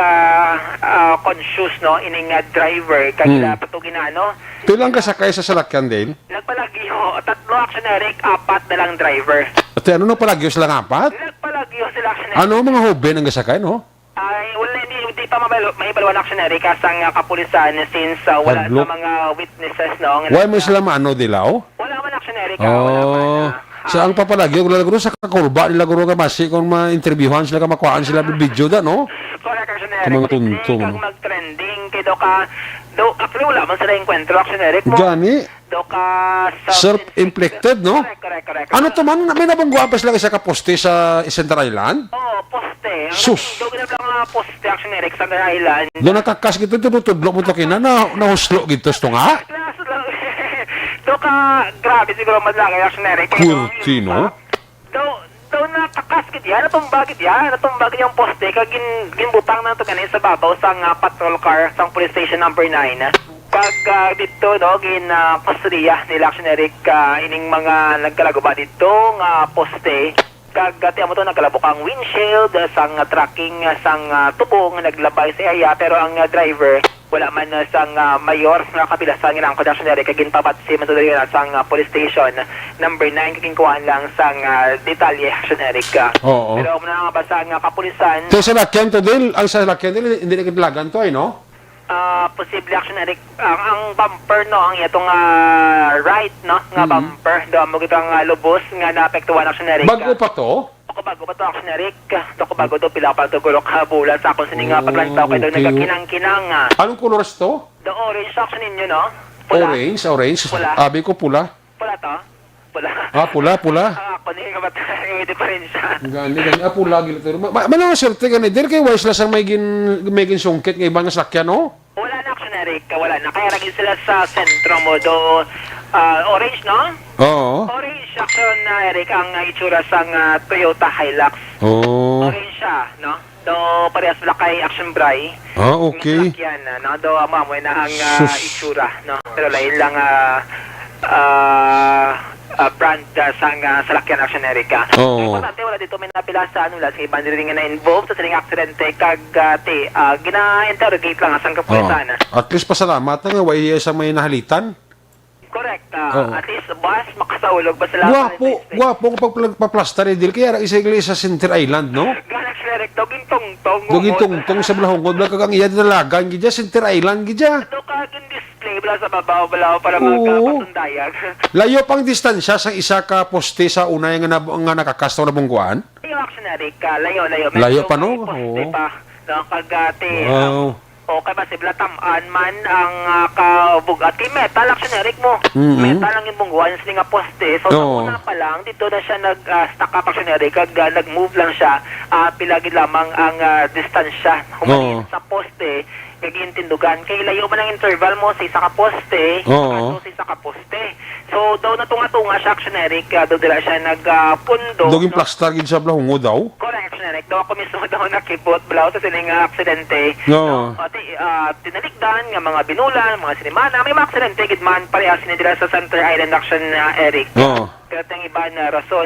conscious no ining driver kag patugin na ano. Pilang kasakay sa salakyan din? Nagpalagyo, 3 action Eric, 4 na lang driver. At ano na palagyo sila nga apat? Nagpalagyo sila action Eric. Ano mga hoben ang kasakay, no? Ay, wala, hindi pa may balwan action Eric kasang kapulisan since wala Hadlok. sa mga witnesses no. Why mo sila maano dilaw? Wala man action Eric. Wala Oh. man. Sa ang papalagyo, wala guro sa kakurba nila guro ka masi kung ma-interviewhan sila ka makuhaan sila ng video da, no? Correct action Mga Eric. tuntong, Kag no? mag-trending kay do actually wala man sila encuentro action Eric mo. Gani, Do ka self-inflicted, no? Correct. Ano to man, may nabangguan pa sila isa ka poste sa Center Island? Oh, poste. Sus. Do ginab lang poste action Eric sa Island. Doon nakakas gito, tudlo mo to kina, nahuslo gito ito nga? Klase lang. Do ka, grabe siguro madlangay action Eric. Kurti, no? Do nakakaskit yan, natumbagit yung poste, kag ginbutang na ito ganin sa babaw sang patrol car sang police station number 9. Kag dito, no, kustodiya nila action Eric, ining mga nagkalaguba dito nga poste. Kag tiyan mo to nagkalabok ang windshield sang tracking sang tubo nga naglabay sa area, pero ang driver wala man sang mayor nga kapilasan nga ang action Eric kag ginpabatsi man to diri sang police station number 9 kag kuan lang sang detalye action Eric. Oo. Pero muna nga ba sang kapulisan Kaya sa lakyan to din, ang sa lakyan din, hindi na kitlagan to, no? posible action Eric ang bumper no ang itong right no nga bumper do mo kitang lubos nga naapektuhan action Eric. Bago pa to? Bago pa to action Eric. Doko bago to pila pa to gurok bulan sa akong sining paglantaw kay do okay. nagakinang-kinang. Anong colors to? The orange action ninyo no? Pula. Orange. Pula. Abi ko pula. Pula to? Pula. Pula. Ako ni nga ba may diferensya. Gani, pula gila to. Manang swerte gani, dir kay wise la sang may gin sungkit nga ibang sakyan, no? Wala na action Eric, wala na. Kaya lagi sila sa sentro mo do orange no? Oo. Orange action Eric ang itsura sang Toyota Hilux. Oh. Orange siya, no? Do parehas sila kay Action Bray. Okay. Yan, no? Do mamoy na ang Sus. itsura, no? Pero lain lang brand sang salakyan Action Erica. Oo. Importante wala dito may napila sa ano wala sa ibang rin nga na-involved sa sining aksidente kag gina-interrogate lang sang kapulisan. At least pasalamat na nga, way sa may nahalitan. Correct. Oo. At least boss makasaulog ba sila? Gwapo ang pagplaster ni Dil. Kaya isa sa Center Island, no? Ganak Action Eric, doging tong-tong. Dugin tungtong sa Blahongod, wala kagang iya dalagan, gidya, Center Island, gidya. Do ka display bala sa babaw para Oo. magkapasundayag. Layo pang distansya sa isa ka poste sa unay nga nakakastaw na bungguan. Yung Action Eric, layo. Layo pa, no? Poste Oo. pa. No, kagati. Wow. Okay ba si Blatamaan man ang kabugat kay Metal Action Eric mo. Mhm. Metal ang imbungguan sa nga poste. So Oo. sa una pa lang dito na siya nag-stack up Action Eric kag nag-move lang siya. Pilagi lamang ang distansya humanin Oo. sa poste. Kagintindugan kay layo man ang interval mo sa isa ka poste. Oo. Sa isa ka poste. So daw natunga-tunga siya Action Eric daw dila siya nagpundo. Duging plaster gid sa Blahongod daw. Correct, Action Eric. Daw ako mismo daw nakipot balaw sa sining aksidente. No. Tinalikdan nga mga binulan, mga sinimana, may mga aksidente gid man parehas ni dila sa Center Island Action Eric. Oo. Pero tayong iba na rason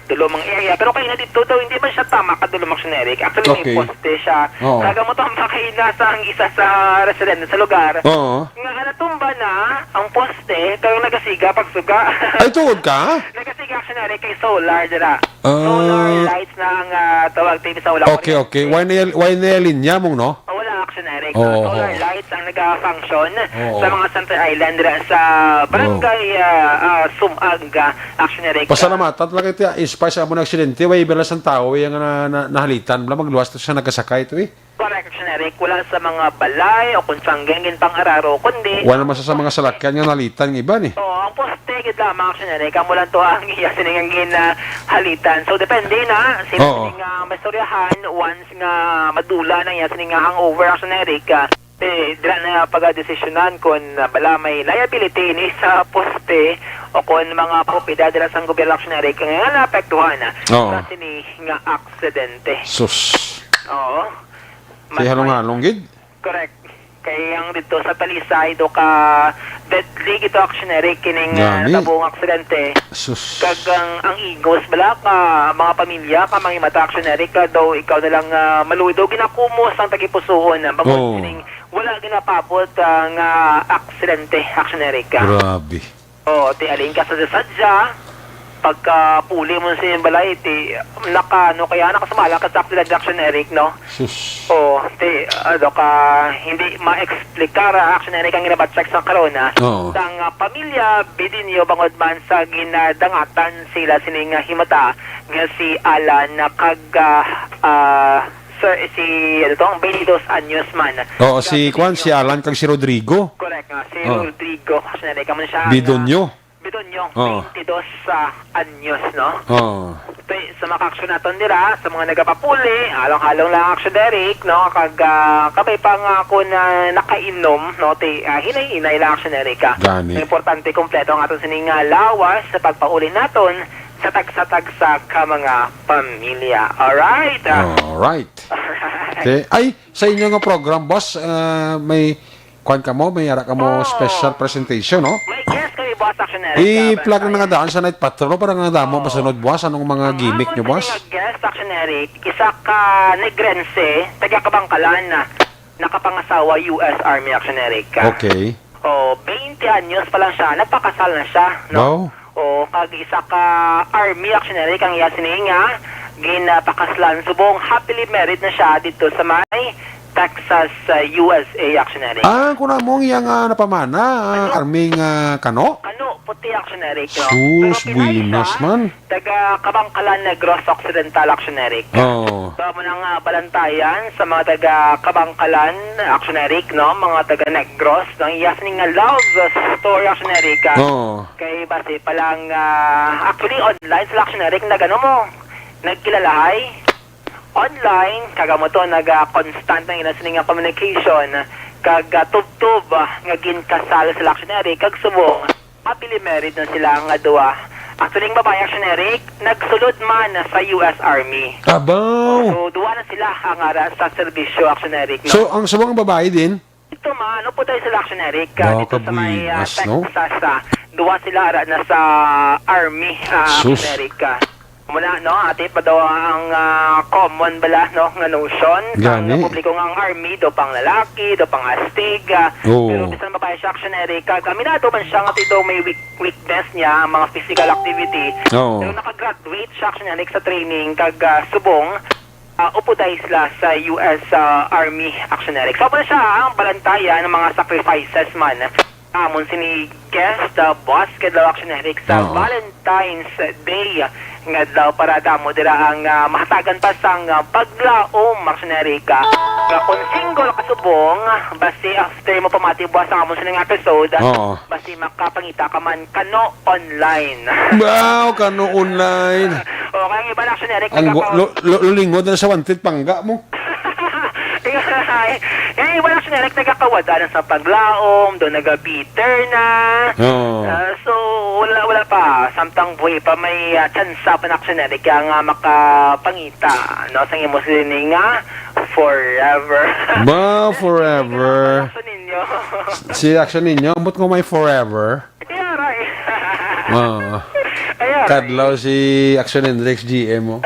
dulumang area. Pero kaya na dito daw hindi man siya tama kadulumang Action Eric. Actually Okay. may poste siya. Oo. Kaga mo tong makaina sa ang isa sa residente sa lugar. Oo. Nga natumba na ang poste kaya nagasiga pagsuga. Ay, tuod ka? Nagasiga Action Eric kay solar dira. Ah. Solar lights na ang tawag TV sa ulang. Okay. Why na linya mong, no? Wala Action Eric. Oo. Solar lights ang nag-function Oo. sa mga Center Island dira sa barangay Sumag Action Eric. Pasalamatan talaga ito, ispay sa amo na aksidente, way belas ang tao, yung nahalitan, bala magluwas to siya nagkasakay ito eh. Correct Action Eric. Wala sa mga balay o kung sanggengin pang araro kundi Wala naman sa mga salakyan nga nahalitan ng iba ni. ang poste gid lamang Action Eric. Amo lang to ang iya siningangin halitan. So depende na Oo. sining mastoryahan once nga madula na iya sining hangover Action Eric. Dira na pag-desisyonan kung bala may liability ni sa poste o kung mga propiedad nila sa gobyerno aksiyonary kaya nga naapektuhan Oo. sa sini nga aksidente. Sus. Oo. Si halong-halong gid. Correct. Kaya ang dito sa Talisay do ka deadly gito actionary kining Gani. natabong aksidente. Sus. Kag ang igos bala ka mga pamilya ka mga mata actionary ka daw ikaw na lang maluwi daw ginakumos ang tagipusoon bangod Oh. kining wala ginapapot ang aksidente actionary ka. Grabe. Oh, ti aling ka sa sadya pagka puli mo sa iyong balay, kaya nakasumala ka sa accident actionary, no? Sus. Oo, hindi ma-explicar actionary kang ginabatsak sa corona. Oo. Sang pamilya, bidin niyo bangod man sa ginadangatan sila sining himata nga si Alan na sir, si, ang 22 anyos man. Oo, si Kwan, si Alan, kag si Rodrigo. Correct, si Oo. Rodrigo, actionary ka man siya. Bidonyo. Bidonyo, Oo. 22 anyos, no? Oo. Sa mga aksyon naton dira, sa mga nagapapuli, halong-halong lang aksyon Derek, no? Kabay pa nga ako na nakainom, no? Hinay-hinay lang aksyon Derek, Gani. Importante kompleto ang aton sining lawas sa pagpauli naton sa tagsa-tagsa ka mga pamilya. Alright? Alright. Okay. Ay, sa inyo nga program, boss, may Kwan ka mo, may yara ka mo special presentation, no? May guest kami, boss, aksyon Derek. I-plug na nga daan sa Night Patrol para nga damo masunod, boss. Anong mga gimmick nyo, boss? Ang guest actionary, isa ka negrense, taga-Kabangkalan na nakapangasawa US Army actionary ka. Okay. O, 20 anyos pa lang siya, nagpakasal na siya, no? Wow. O, kag isa ka Army actionary, kang iya sininga, ginapakaslan, subong happily married na siya dito sa may Texas, USA actionary. Kuna mo yang napamana, arming kano? Ano, puti actionary ko. Sus, buinas man. Taga-Kabangkalan Negros Occidental actionary ka. Oh. So, mo nang balantayan sa mga taga-Kabangkalan actionary, no? Mga taga-Negros, no? Iyasning nga love story actionary ka. Oh. Kay base palang, actually, online sa actionary, nagano mo, nagkilalahay. Online, kagamoto nag-constant na inasining nga communication, kag-tub-tub nga ginkasal sa actionary, kag subong, happily married na sila nga duwa. Actually, babae actionary, nagsulod man sa US Army. Abaw. So, duwa na sila ang sa serbisyo actionary. No? So, ang sabang babae din? Ito man, po tayo sa actionary, Wow, dito sa may kabuinas, Texas, no? duwa sila na sa Army Sus. actionary ka. Muna, no, ate pa daw ang common bala, no, nga notion. Gani. Ang publiko nga ang army, do pang lalaki, do pang astig. Oo. Pero bisan babae siya actionary, kaminado man siya nga daw may weakness niya, mga physical activity. Oo. Pero nakagraduate siya actionary sa training, kag subong, upuday sila sa US Army actionary. So, na siya ang balantayan ng mga sacrifices man. Amon sini guest boss kadlaw actionary sa Oo. Valentine's Day nga daw para damo dira ang mahatagan pa sang paglaom actionary ka nga kung single ka subong basi after mo pamati buwas ang amon sining episode Oo. basi makapangita ka man kano online. Wow, kano online. O kaya iba na actionary Ang lulingod na sa wanted pangga mo. Yung iba lang siya nagkakawadanan sa paglaom, doon nag-bitter na. Oo. So, wala pa. Samtang buhay pa may chance pa na actionary kaya nga makapangita. No? Sa imo sinin nga, forever. Ba, forever. Sa ninyo. Si action ninyo, ambot ko may forever. Kaya ray. Kadlaw si Action Hendrix GM mo.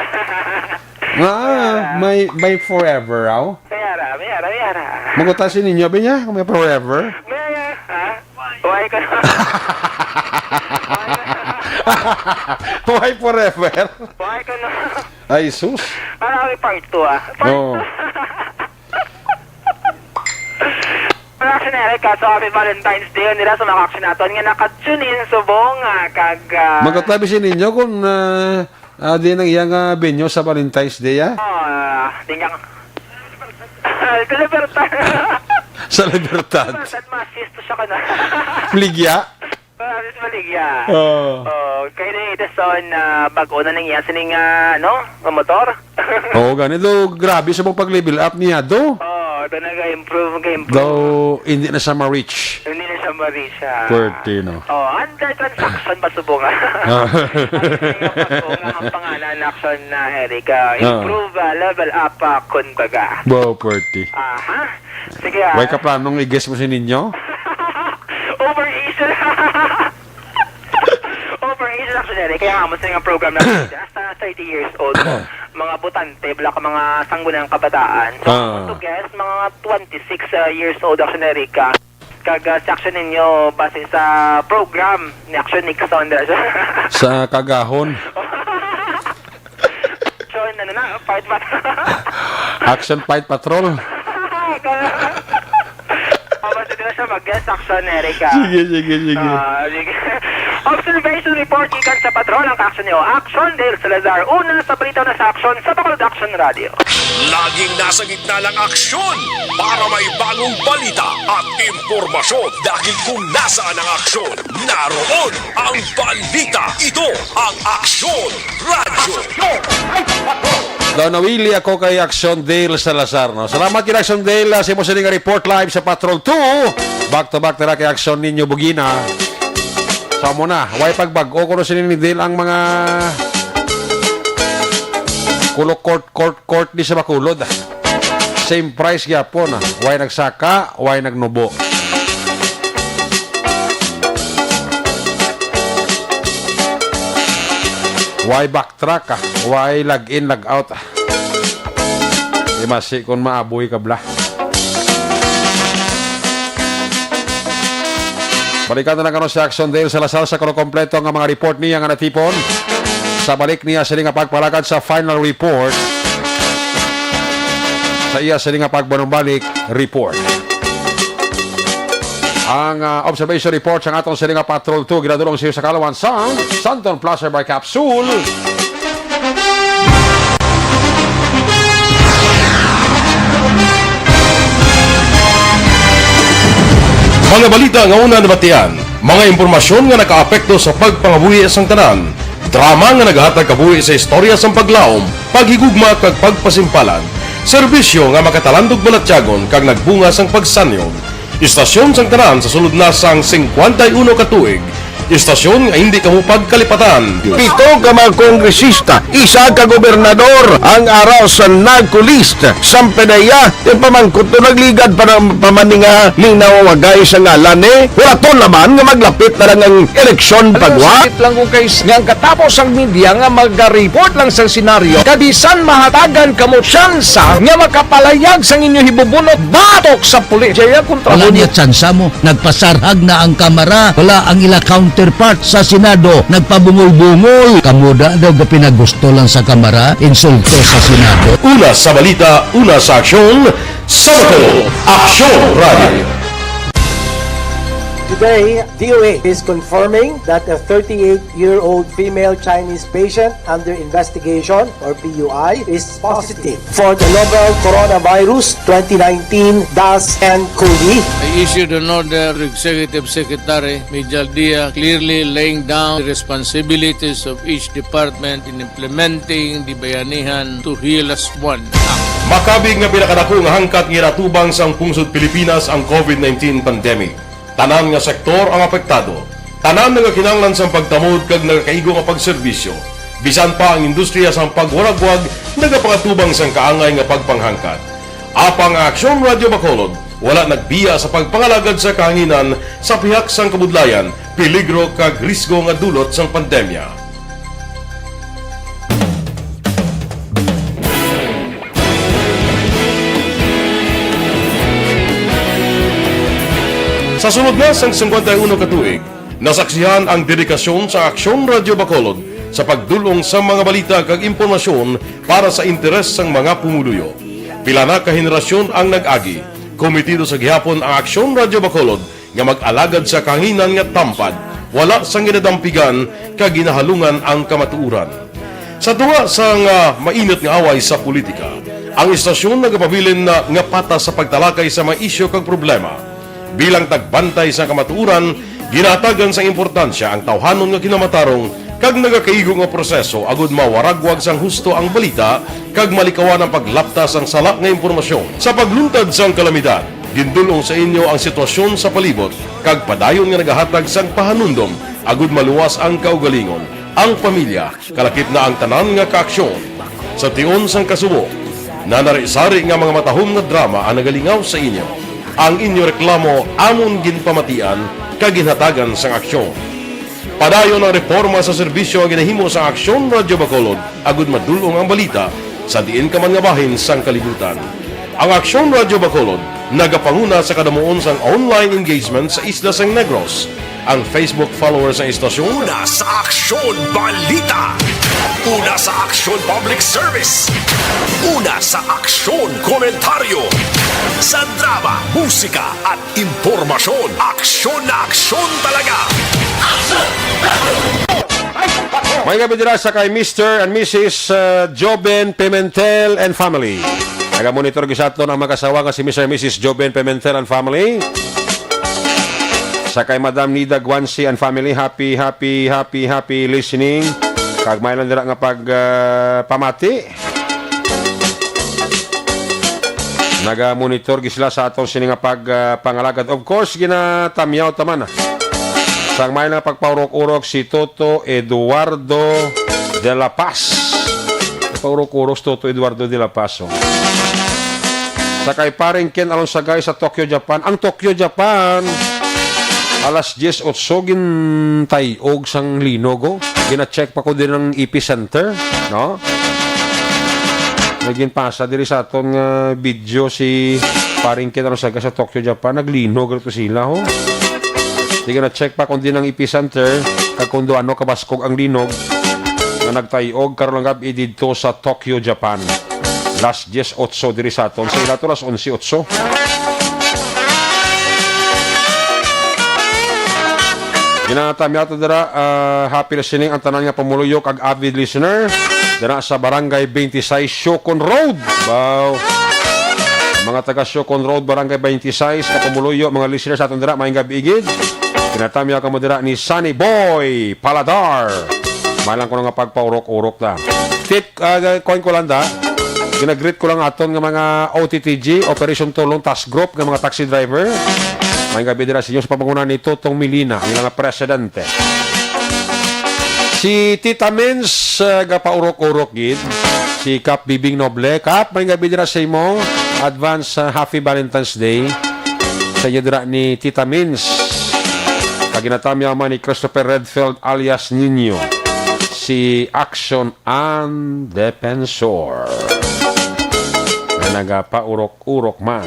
May forever raw. Mayara. Magutasin ninyo ba niya kung may forever? Mayara, ha? Why ka na? Why forever? Why ka na? Ay, sus. Ano kami part 2 Part 2. Oo. Actionary ka, so happy Valentine's Day nila sa mga action natin nga nakatune in subong kag Magkatabi si ninyo kung di nang iyang venue sa Valentine's Day, di nga sa Libertad. Sa Libertad. Libertad masisto siya ka na. Ligya? Maligya. Oo. Kaya na ito son bago na nang iyan sining motor. Oo, ganito. Grabe sa mong pag-level up niya, do. Ito nag-improve. Though, hindi na siya ma-reach. Hindi na siya Marisha. Pwerte, no? Oh, under transaction pa subong nga. Ang pangalan action na Erika. Improve, level up, kunbaga. Wow, pwerte. Aha. Sige. Way ka planong i-guess mo si ninyo? Over-Asian. Over-Asian action Erika. Kaya nga mo sa nga program na hasta 30 years old mo. Mga butante, wala ka mga sanggunang kabataan. So, to guess, mga 26 years old action Erika. Kag-section ninyo base sa program ni Action Nixon. Sa kagahon. So, ano na, fight ba? Action Fight Patrol. Basta na siya mag-guest action, Erika. Sige. Sige. Observation report ikan sa patrol ang action niyo. Action Dale Salazar. Una sa balita na sa action sa Bacolod Action Radio. Laging nasa gitna ng aksyon para may bagong balita at impormasyon. Dahil kung nasaan ang aksyon, naroon ang balita. Ito ang Aksyon Radio. Daw nawili ako kay Action Dale Salazar. No? Salamat kay Action Dale. Si mo sining report live sa Patrol 2. Back to back na kay Action ninyo Bugina. Samo na. Way pagbag-o ko sining ni Dale ang mga kulok court di sa Bacolod. Same price gyapon. Way nagsaka, way nagnubo. Why backtrack Why log in, log out Di masi kung maaboy ka bla. Balikan na lang si Action Dale Salazar sa kompleto ang mga report niya nga natipon. Sa balik niya sila nga pagpalakad sa final report. Sa iya sila nga pagbanumbalik report. Ang observation report sa atong sila nga Patrol 2 ginadulong siya sa Kalawan Sound, Santon Plaza by Capsule. Mga balita nga una nabatian, mga impormasyon nga nakaapekto sa pagpangabuhi sang tanan, drama nga naghatag kabuhi sa istorya sang paglaom, paghigugma kag pagpasimpalan, serbisyo nga makatalandog balatyagon kag nagbunga sang pagsanyog, istasyon sang tanan sa sulod na sang 51 ka tuig, istasyon nga hindi kamupag kalipatan. 7 ka mga kongresista, 1 ka gobernador ang araw sa nagkulist sa pedaya yung pamangkot to nagligad para pamaninga linaw wagay sa ngalan wala to naman nga maglapit na lang ang eleksyon pagwa lang kung kayo nga katapos ang media nga mag-report lang sa senaryo kabisan mahatagan kamo tsansa nga makapalayag sa inyo hibubunot batok sa pulis kaya kontra wala niya tsansa mo nagpasarhag na ang kamera wala ang ila counterpart sa Senado nagpabungol-bungol kamuda daw pinagusto lang sa kamera insulto sa Senado. Una sa balita, una sa aksyon, sa Bacolod Aksyon Radio. Today, DOA is confirming that a 38-year-old female Chinese patient under investigation, or PUI, is positive for the novel coronavirus 2019-nCoV. I issued an order to Executive Secretary Mijal Dia clearly laying down the responsibilities of each department in implementing the Bayanihan to Heal as One Act. Makabig nga pinakadako nga hangkat nga natubang sang pungsod Pilipinas ang COVID-19 pandemic. Tanan nga sektor ang apektado. Tanan nga kinahanglan sang pagtamod kag nagakaigo nga pagserbisyo. Bisan pa ang industriya sang pagwaragwag nagapangatubang sang kaangay nga pagpanghangkat. Apang Aksyon Radio Bacolod wala nagbiya sa pagpangalagad sa kahanginan sa pihak sang kabudlayan, peligro kag risgo nga dulot sang pandemya. Sa sunod na sang 51 katuig, nasaksihan ang dedikasyon sa Aksyon Radio Bacolod sa pagdulong sa mga balita kag impormasyon para sa interes sang mga pumuluyo. Pila na ka henerasyon ang nag-agi, komitido sa gihapon ang Aksyon Radio Bacolod nga mag-alagad sa kahanginan nga tampad, wala sang ginadampigan kag ginahalungan ang kamatuuran. Sa tunga sang mainit nga away sa politika, ang istasyon nagapabilin na nga patas sa pagtalakay sa mga isyu kag problema. Bilang tagbantay sa kamatuuran, ginatagan sa importansya ang tawhanon nga kinamatarong kag nagakaigo nga proseso agud mawaragwag sang husto ang balita kag malikawan ang paglaptas ang sala nga impormasyon. Sa pagluntad sang kalamidad, Gindulong sa inyo ang sitwasyon sa palibot kag padayon nga nagahatag sang pahanundom agud maluwas ang kaugalingon, ang pamilya, kalakip na ang tanan nga kaaksyon. Sa tion sang kasubo, nanari-sari nga mga matahom nga drama ang nagalingaw sa inyo. Ang inyo reklamo amon ginpamatian kag ginhatagan sang aksyon. Padayon ang reforma sa serbisyo ang ginahimo sa Aksyon Radyo Bacolod agud madulong ang balita sa diin ka man nga bahin sang kalibutan. Ang Aksyon Radyo Bacolod nagapanguna sa kadamuon sang online engagement sa Isla Sang Negros. Ang Facebook followers sa istasyon, Una sa Aksyon Balita. Una sa Aksyon Public Service. Una sa Aksyon Komentaryo. Sa drama, musika at impormasyon. Aksyon na aksyon talaga. May gabi dira sa kay Mr. and Mrs. Joben Pimentel and family. Naga-monitor gisaton ang mag-asawa nga si Mr. and Mrs. Joben Pimentel and family. Sa kay Madam Nida Guanci and family, happy listening. Kag may lang dira nga pamati. Naga-monitor gisila sa atong sini nga pangalagad. Of course, ginatamyaw taman. Sang may lang pagpaurok-urok si Toto Eduardo de la Paz. Paurok-urok si Toto Eduardo de la Paz. Sa kay paring Ken Alonsagay sa Tokyo, Japan. Ang Tokyo, Japan, alas 10:08 gintayog sang linog. Gina-check pa ko din ng epicenter, no? Naging pasa diri sa atong video si paring Ken Alonsagay sa Tokyo, Japan. Naglinog rito sila, ho. Sige na check pa kung din ang epicenter kag kung do ano kabaskog ang linog na nagtayog karon lang gabi didto sa Tokyo, Japan. Last 10:08 diri sa aton. Sa ilato las 11:08. Ginatamya to dira happy listening ang tanan nga pamuluyo kag avid listener dira sa Barangay 26 Shokon Road. Wow. Mga taga Shokon Road, Barangay 26 ka pamuluyo, mga listeners sa aton dira maayong gabi igid. Kinatamya ka mo dira ni Sunny Boy Paladar. Malang ko nga pagpaurok-urok ta. Coin ko lang da. Ginagreet ko lang aton nga mga OTTG, Operation Tulong Task Group, nga mga taxi driver. May gabi dira sa inyo sa pamanguna ni Totong Milina, ang ilang presidente. Si Tita Mins, gapaurok-urok gid. Si Kap Bibing Noble. Kap, may gabi dira sa imo. Advance Happy Valentine's Day. Sa inyo dira ni Tita Mins. Kaginatamya man ni Christopher Redfield alias Nino, si Action and Defensor na nagapaurok-urok man.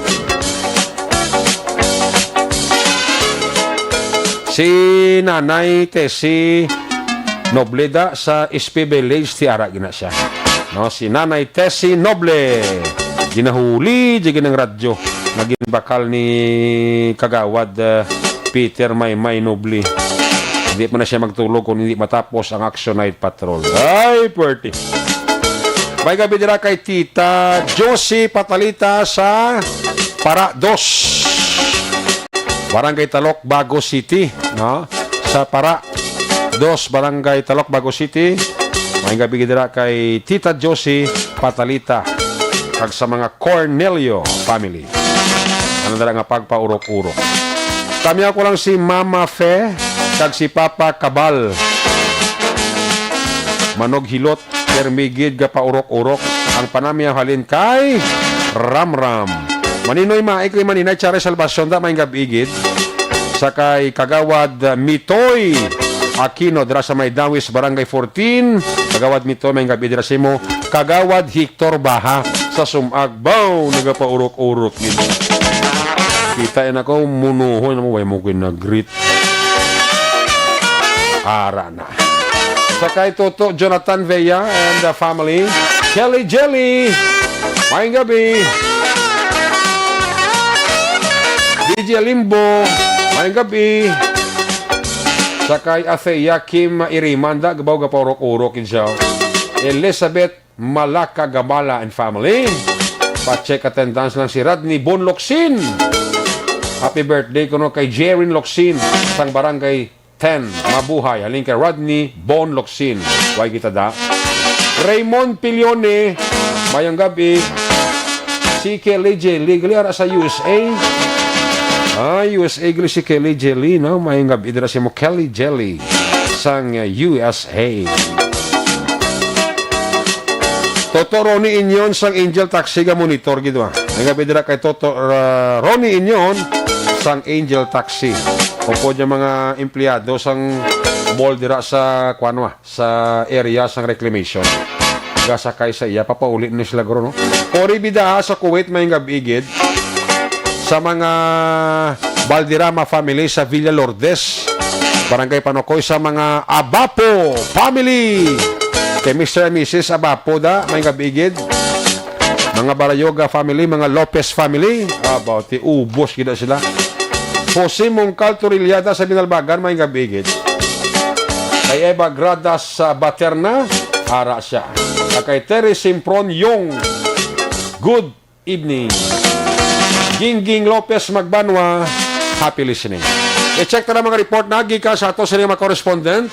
Si Nanay Tessie Nobleda sa SPB Village Tiara gina siya, no? Si Nanay Tessie Noble ginahuli jigin ng radyo naging bakal ni Kagawad Peter May Nobli. Hindi pa na siya magtulog kung hindi matapos ang Action Night Patrol. Ay, puwerte. May gabi dira kay Tita Josie Patalita sa Para 2. Barangay Talok, Bago City. No? Sa Para 2, Barangay Talok, Bago City. May gabi dira kay Tita Josie Patalita. Kag sa mga Cornelio family. Ano dira nga pagpaurok-urok. Tamya ko lang si Mama Fe kag si Papa Kabal. Manog hilot permigid ga paurok-urok ang panamya halin kay Ramram. Maninoy maikoy maninay Chare Salvacion da may gabigid sa kay Kagawad Mitoy Aquino dira sa may Dawis Barangay 14. Kagawad Mitoy may gabi dira simo. Kagawad Hector Baha sa Sumagbaw nagapaurok-urok gid. Kita na ko munuhon mo way mo kinagreet. Ara na. Sa kay Toto Jonathan Villa and the family. Kelly Jelly. Maayong gabi. DJ Limbo. Maayong gabi. Sa kay Athea Kim Irimanda. Gabaw gapaurok-urok insyaw. Elizabeth Malaka Gabala and family. Pa-check attendance lang si Radney Bonloksin. Happy birthday ko no kay Jerin Loksin sang Barangay 10 Mabuhay. Halin kay Rodney Bon Loksin. Why kita da? Raymond Pilione. Mayang gabi. Si Kelly J. Legally ara sa USA. USA English si Kelly Jelly, no? May nga bidra si mo Kelly Jelly sang USA. Toto Ronnie Inyon sang Angel Taxi nga monitor gitu ah. May nga bidra kay Toto Ronnie Inyon sang Angel Taxi. Opo niya mga empleyado sang mall dira sa kwanwa sa area sang reclamation. Gasakay sa iya papauli ni sila guro no. Kori bida sa Kuwait may nga bigid sa mga Valderrama family sa Villa Lourdes, Barangay Panokoy, sa mga Abapo family. Kay Mr. and Mrs. Abapo da, may gabigid. Mga Barayoga family, mga Lopez family. About the ubos gida sila. Jose Mongcal Torillada sa Binalbagan, may gabigid. Kay Eva Gradas sa Baterna, ara siya. Kay Terry Simpron Yung, good evening. Gingging Lopez Magbanwa, happy listening. I-check na mga report na gika sa ato sa mga correspondent.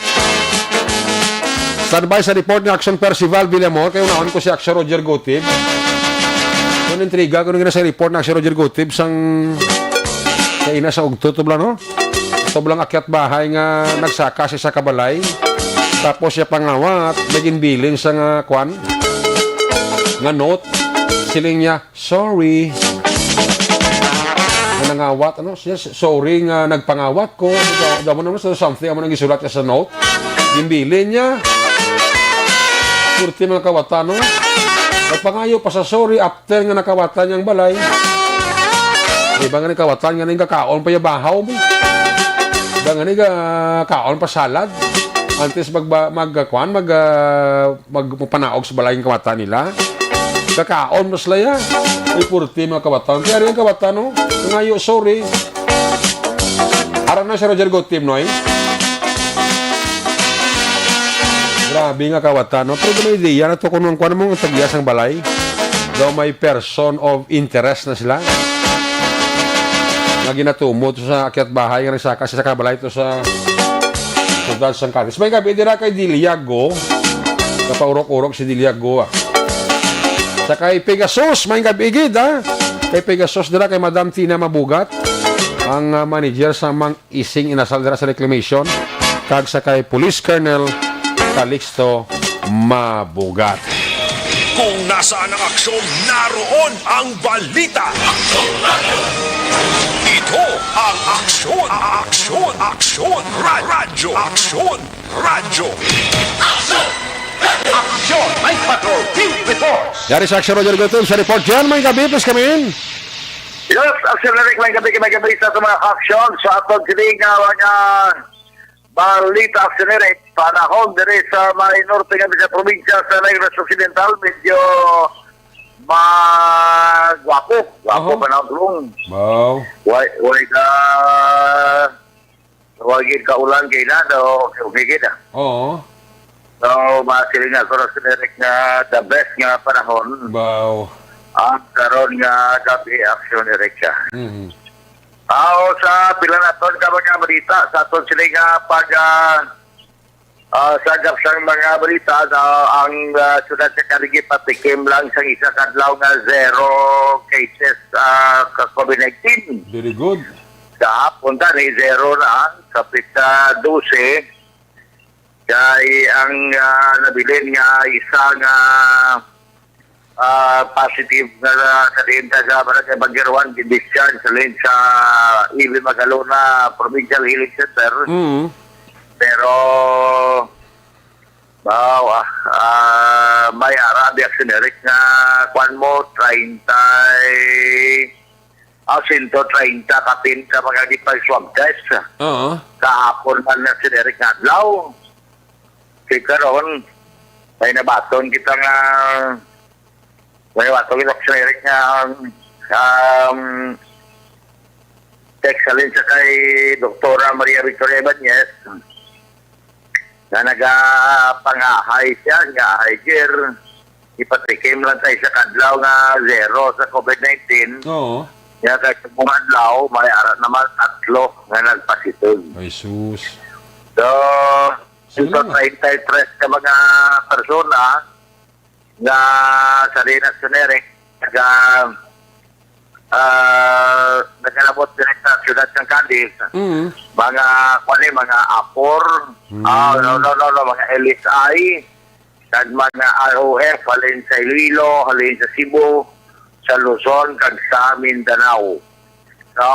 Standby sa report ni Action Percival Villamor. Kayo naon ko si Action Roger Gotib. Kung intriga, kung sa report na Action Roger Gotib sang kaina sa ugto, ito no? Ito lang akyat bahay nga nagsaka siya sa kabalay. Tapos siya pangawat, naging bilin sa nga kwan. Nga note, siling niya, sorry. Nangawat, ano? Sorry nga nagpangawat ko. Damo naman sa something, amo nang isulat niya sa note. Gimbili niya. Kurti mga kawatan, no? Nagpangayo pa sa sorry after nga nakawatan niyang balay. Iba nga nakawatan nga nang kakaon pa yung bahaw mo. Iba nga nang kaon pa salad. Antes magpanaog sa balay yung kawatan nila. Kakaon mas laya. Ay purti mga kawatan. Kaya rin yung kawatan, no? Ngayon, sorry. Harap na si Roger Gotib, no? Grabe nga kawatan, no? Pero may idea na ito kung ano mong tagyas ang balay. Daw may person of interest na sila. Nga ginatumot sa akyat bahay. Nga nagsaka sa kabalay ito sa Sudad Sangkatis. May gabi dira kay Diliago. Kapaurok-urok si Diliago, ah. Sa kay Pegasus, may gabigid, ha? Kay Pegasus dira kay Madam Tina Mabugat, ang manager sa Mang Ising inasal dira sa reclamation, kag sa kay Police Colonel Calixto Mabugat. Kung nasaan ang aksyon, naroon ang balita. Ito ang aksyon, aksyon, aksyon, radyo, aksyon, radyo. Aksyon! May patrol! Field reports! Yari sa Action Roger Gotib sa report dyan. May gabi, please come in. Yes, Action Roger, may gabi sa mga aksyon sa atong siling mga balita aksyonerik. Panahon din sa mga norte nga sa probinsya sa Negros Occidental, medyo magwapo. Wapo pa na tulong. Wow. Huwag ka ulan kayo na, okay kita. Oo. So, masiling ako na sinerik nga the best nga panahon. Wow. Ang karon nga gabi aksyon ni Rick siya. Sa pila na ton ka mga balita, sa ton sila nga pag sagap sang mga balita, ang sudad sa Karigi patikim lang sa isa kadlaw nga 0 cases COVID-19. Very good. Sa punta ni 0 na, sa pita 12, kay ang nabilin nga isa nga positive na sa tinta sa Barangay Bagirwan, discharge sa lane sa Ibi Magalona Provincial Healing Center. Pero may arabi aksyonerik nga kwan mo 130 kapin ka mga di pa swab test. Kahapon man na aksyonerik nga adlaw. Karon may nabaton kita nga may nabaton kita aksyonerik nga text-alin sa kay Doktora Maria Victoria Ibanez na nagapangahay siya, nga hiker, ipatikim lang tayo sa kadlaw nga 0 sa COVID-19. Oo. Kaya kahit sa mga adlaw, may arat naman 3 nga nagpasitol. Ay, sus. So, ito 33 ka mga persona na sa rin aksyonerik nagalabot din sa siyudad ng Cadiz. Mga APOR, mga LSI, kag mga ROF, halin sa Iloilo, halin sa Cebu, sa Luzon, kag sa Mindanao. So,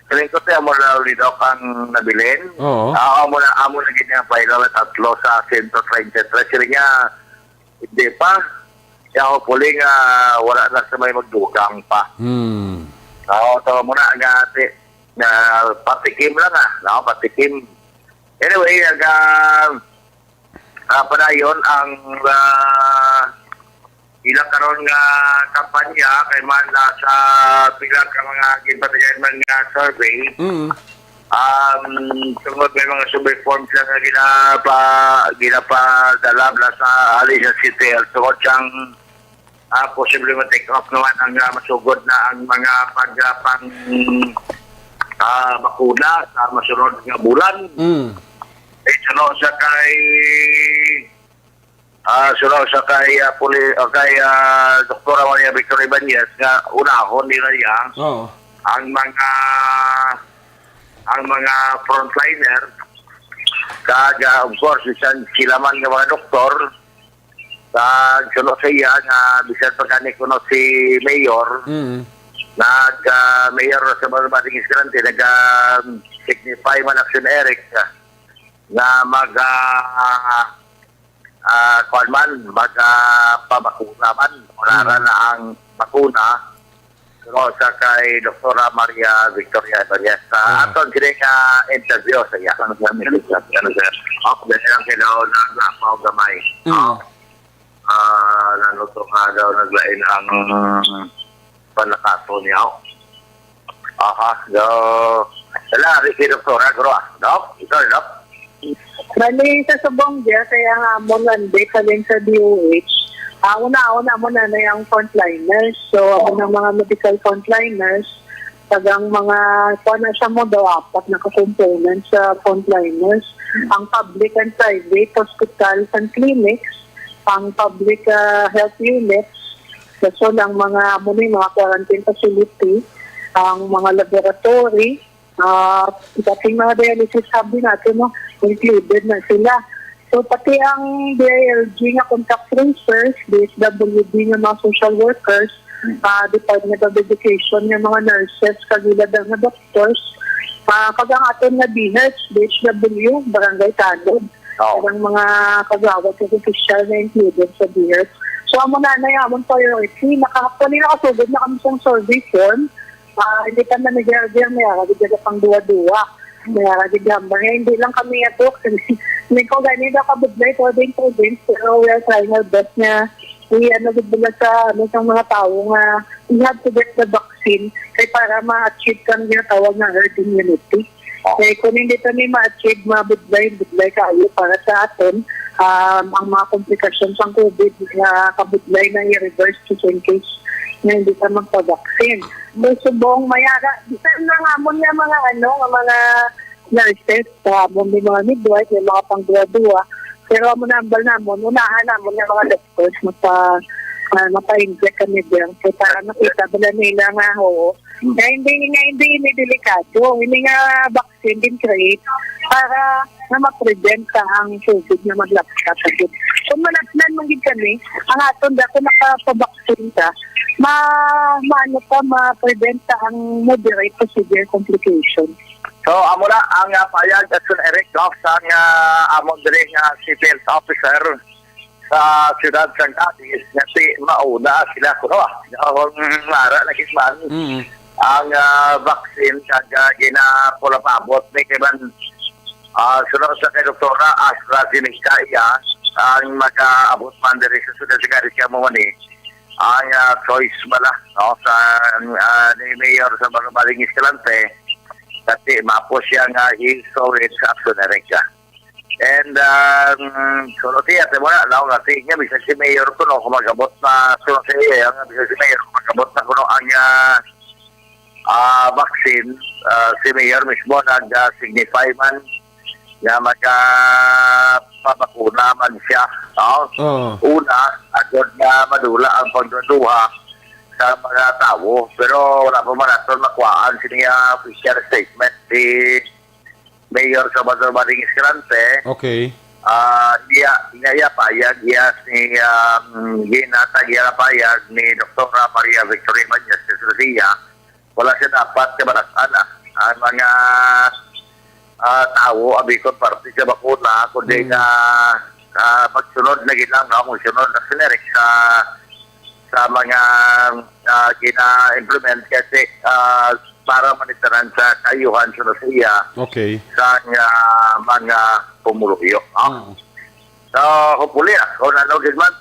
kaling ko tayo mo na ulit ang nabilin. Amo na ganyan pa ilo tatlo sa Centro 23. Sila nga, hindi pa. Kaya ako puli nga, wala na sa may magdugang pa. Tawa mo na nga ate, na patikim lang patikim. Anyway, padayon ang ilang karon nga kampanya kay man sa bilang ka mga ginpatayan man nga survey. Tungod may mga survey forms lang na ginapadala sa Alicia City. Tungod siyang posible ma-take off naman ang masugod na ang mga bakuna sa masunod nga bulan. Sunod sa kay Dr. Maria Victoria Ibanez nga unahon nila niya ang mga frontliner kaga of course sila man nga mga doktor sunod sa iya nga bisan pagkani kuno si Mayor Mayor sa Mating Escalante signify man Action Eric na magpabakuna man wala na ang bakuna pero sa kay Dr. Maria Victoria Ibanez aton kini nga interview sa iya dahil lang kinaw na gamay nanuto nga daw naglain ang panakato niya wala Ricky Dr. Dok ito Dok Bali sa subong dia kaya nga mo lande kaling sa DOH. Una mo na yung frontliners. So ang mga medical frontliners, tagang mga sa mo daw apat na components sa frontliners. Ang public and private hospitals and clinics, ang public health units, so lang mga quarantine facility, ang mga laboratory, dating mga dialysis sabi natin included na sila. So pati ang DILG nga contact tracers, DSWD nga mga social workers, Department of Education nga mga nurses, kagilad ang mga doctors, kagang aton nga DHW, Barangay Tanod, kagang mga kagawad at official na included sa DHS. So amo na amon priority, nakasugod na kami sa survey form, hindi pa na nag-argue may aragid pang duwa-duwa. Hindi lang kami ato. May ko ganito kabudlay ko din pero we are trying our best na nagibula sa mga tao nga we have to get the vaccine kay para ma-achieve kang ginatawag na herd immunity. Kaya kung hindi ito ma-achieve, budlay kayo para sa atin, ang mga complications ng COVID na kabudlay na i-reverse to in case na hindi ka magpa-vaccine. Subong mayara, bisan na nga mo niya mga mga nurses, mo may mga midwife, may mga pang-duwa-duwa, pero mo nambal namon, unahan namon niya mga doctors mapa-inject kami din. So para nakita bala nila nga na hindi delikado, hindi nga vaccine din create para na ma-prevent ka ang COVID na maglapsa sa good. Kung manatnan mong kami, ang aton dako nakapabaksin ka, ma-prevent ka ang moderate to severe complication. So, amo na ang payag Jackson Eric Goff sa among diri nga civil officer sa Ciudad San Cadiz nga si mauna sila kuno mara na kisman ang vaccine kag ginapulapabot ni kailan sunod sa kay Doktora AstraZeneca ang makaabot man diri sa Ciudad San Cadiz mo ni ang choice bala sa ni Mayor sa Mating Escalante kasi mapo siya nga i-solid sa Action Erica. And sunod siya, kasi niya, bisa si Mayor ko no, kumagabot na sunod siya, bisa si Mayor kumagabot na kuno ang vaccine, si Mayor mismo nag-signify man na magpapakuna man siya. Una, agad na madula ang pagduduha sa mga tao. Pero wala pa man natin makuhaan siya official statement si Mayor Salvador Maring Escalante. Okay. Iya payag ni payag ni Dr. Maria Victoria Mañas Garcia. Wala siya dapat kabalasan ang mga tao abikot parte sa bakuna kundi nga magsunod na gilang magsunod na sinerik sa mga gina-implement kasi para manitaran sa kayuhan sa Russia sa mga pumuluyo. So, hopefully, kung nanogin man,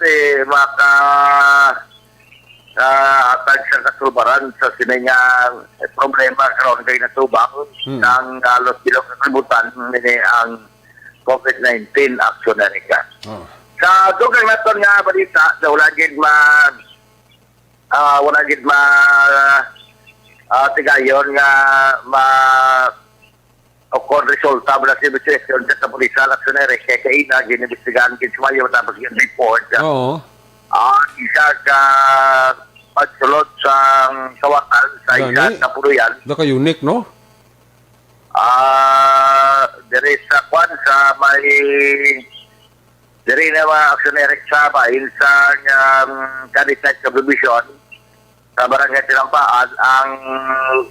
atag sa kasubaran sa sinanyang problema karon kay natubang ng los bilog na kalibutan nini ang COVID-19 action na rin ka. Sa dugang naton nga balita, sa wala gid tigayon nga o kung resulta mula sa investigation sa Polisa Laksonere kaya kaina ginibestigahan kinsumayo tapos yung report isa ka pagsulot sa kawatan sa isa sa puluyan Naka-unique, no? There is kwan sa may diri na mga aksyonerik sa bahin sa kandidat sa provision sa barangay Tinampaan ang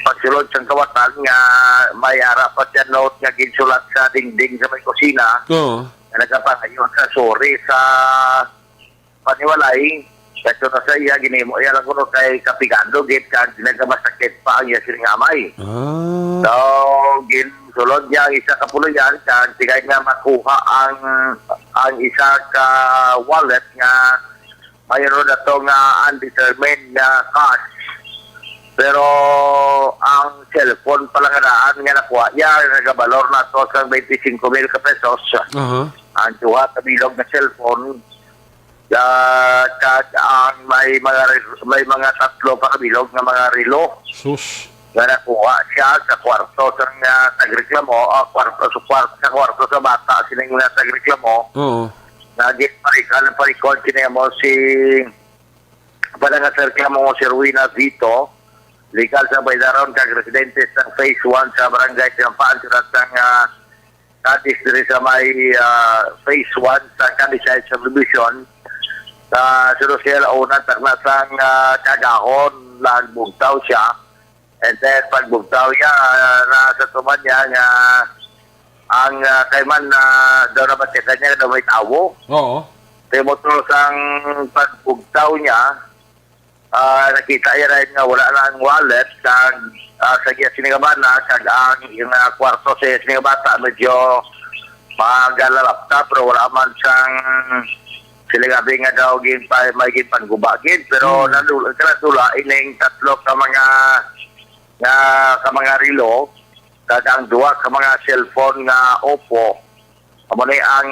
pagsulod sa kawatan nga may harapat yan note nga ginsulat sa dingding sa may kusina na nagpapayo sa sorry sa paniwalay kasi na sa iya ginimo iya lang kuno kay kapigando git kag nagmasakit pa ang iya siningamay so ginsulod niya ang isa ka puluyan kag tigay nga makuha ang isa ka wallet nga mayroon na ito nga undetermined na cash. Pero ang cellphone palanganaan nga nakuha niya, nagabalor na ito sa 25,000 pesos. Ang tuwa sa bilog na cellphone, ang may mga tatlo pa kabilog na mga relo. Sus. Nga nakuha siya sa kwarto sa tagreklamo, sa kwarto sa bata, sining nga tagreklamo. Naging parikod kina mo si reklamo mo si Ruina Vito legal sa baydaron kag residente sa phase 1 sa barangay Tinampaan siratang kadis diri sa may phase 1 sa Kadisay subdivision sa Surusel una taknasang kagahon lagbugtaw siya and then pagbugtaw niya nasa tuman niya nga ang kayman na daw na batikan niya daw may tawo. Kaya mo sang pagbugtaw niya, nakita niya rin nga wala na ang wallet kag sa sinigabana kag ang yung kwarto sa sinigabata medyo magalalapta pero wala man siyang siligabi nga daw may gipangubagin pero nanula ining tatlo ka mga relo kag ang duwa ka mga cellphone nga Oppo amo ni ang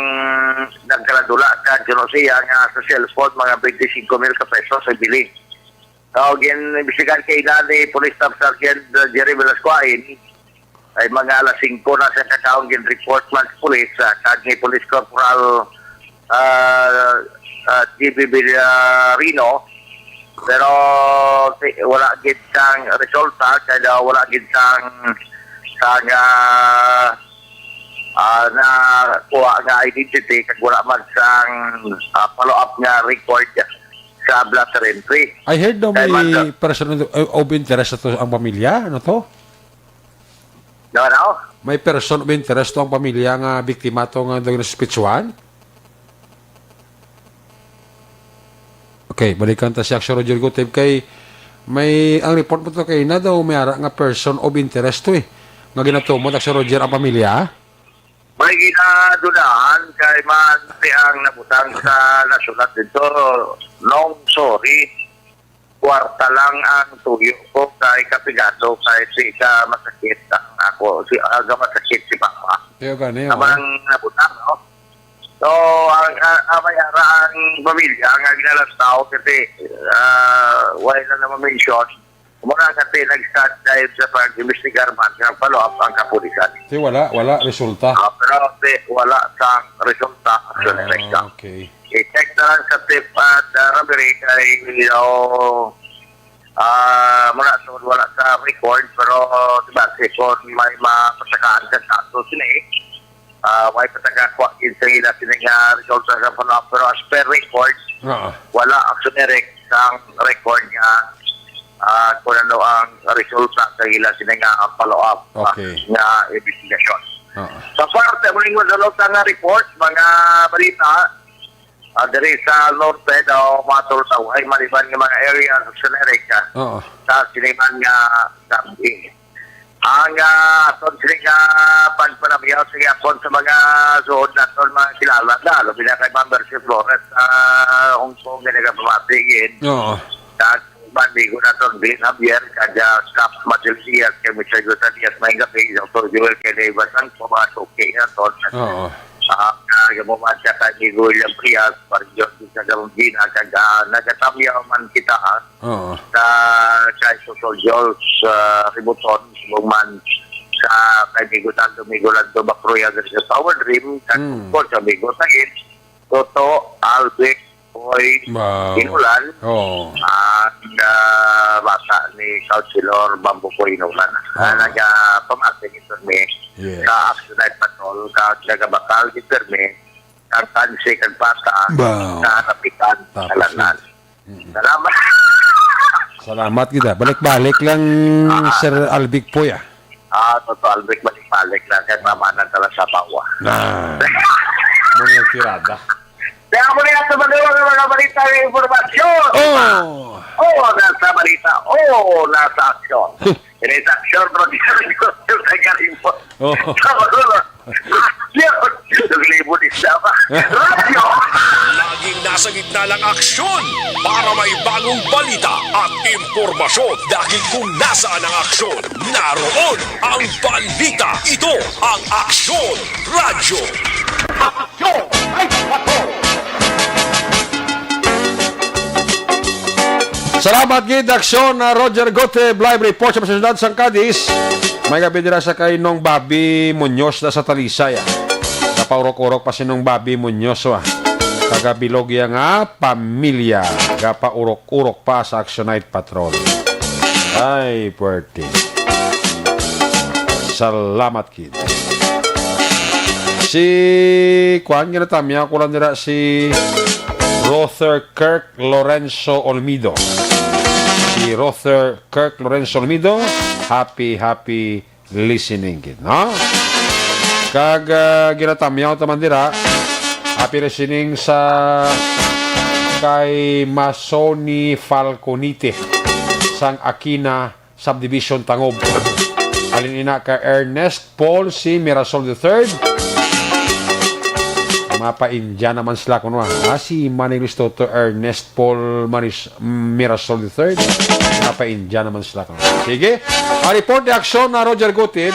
nagkaladula kag siya nga sa cellphone mga 25,000 pesos sa bili. So ginibisigan kay ni Police Staff Sergeant Jerry Velasquez ay mga alas 5 na sa kakaong gin-report man sa police kag ni Police Corporal GB Villarino pero wala gid sang resulta kaya wala gid sang na kuha nga identity kag wala man sang follow-up nga record sa blatter entry. I heard daw may person of interest to ang pamilya, ano to? No? May person of interest to ang pamilya nga biktima to nga daw naspitsuhan? Okay, balikan ta si Action Roger Guteb kay may ang report mo to kay na daw may ara nga person of interest to nga ginatumod Action Roger ang pamilya? May ginadunaan kay man ang nabutang sa nasulat dito long sorry kwarta lang ang tuyo ko kay kapigado kay si ka masakit ang ako si aga masakit si papa kaya gani ang nabutang no so ang mayara ang pamilya nga ginalastaw kasi wala na naman mention muna kasi nag-start dahil sa pag-investigar man sa follow-up ang kapulisan. Kasi wala resulta. Pero wala sa resulta. Okay. I-check na lang sa tip at Rabiri kay Mula sa wala sa record, pero diba, kung may mapasakaan ka sa ato sila may patagakwa sa ila sila nga result sa follow-up, pero as per record, wala actionary ang record nga kung ano ang resulta sa ila sila nga ang follow-up nga investigation. Sa parte, muling masalot nga report, mga balita, dari sa norte daw matultaw ay maliban ng mga area sa Amerika sa siniman nga sabi. Ang aton sila nga pagpanabiyaw sa yapon sa mga suod na aton mga kilala lalo bila kay Member si Flores sa Hong Kong na nagpapatigid. Bandi ko na aton Glenn Javier kada Cap Matilsias kay Mr. Gutierrez may gabi sa Dr. Joel Kenevasan pumasok kay aton. Gamuman siya kay William Prias parjot sa Gambina kada nagatamyaw man kita sa kay Social Jules Ributon man sa kaibigan Miguel Bakroya sa Power Dream at po sa Bigotagin Toto Albert Boy Inulan at bata ni Councilor Bambuko Inulan nagpamasin ito sa Actionite Patrol nagabakal di Perme at tansi kag bata sa kapitan sa lanan. Salamat. Salamat kita. Balik-balik lang Sir Albic po ya. Totoo Albic balik-balik lang kaya mamanan tala sa pawa. Mga tirada. Kaya mo rin sa mga balita ng informasyon. Nasa balita. Nasa aksyon. Nasa aksyon, bro. Di sa nagkalimpo. Naglibot isa ba? Radio! Laging nasa gitna ng aksyon para may bagong balita at impormasyon dahil kung nasaan ang aksyon, naroon ang balita. Ito ang Aksyon Radio. Aksyon! Salamat gid aksyon na Roger Gote live report sa Pasyudad San Cadiz. May gabi dira sa kay nong Bobby Muñoz na sa Talisay. Kapaurok-urok pa si nong Bobby Muñoz kagabilog yang pamilya gapaurok-urok pa sa Actionite Patrol. Ay, puwerte. Salamat kid. Si kuan ginatamya ko lang dira si Rother Kirk Lorenzo Olmido. Si Rother Kirk Lorenzo Olmido, happy listening kid, no? Kag ginatamyaw taman dira, happy listening sa kay Masoni Falconite sang Aquina Subdivision Tangob. Alin ina ka Ernest Paul C. Mirasol III. Mapa-India naman sila kuno. Si Manny Cristoto Ernest Paul Mirasol III. Mapa-India naman sila kuno. Sige. Report the action na Roger Gutin.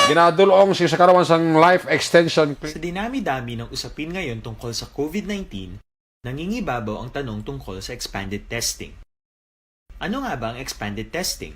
Ginadulong siya sa karawan sang life extension. Sa dinami-dami ng usapin ngayon tungkol sa COVID-19, nangingibabaw ang tanong tungkol sa expanded testing. Ano nga ba ang expanded testing?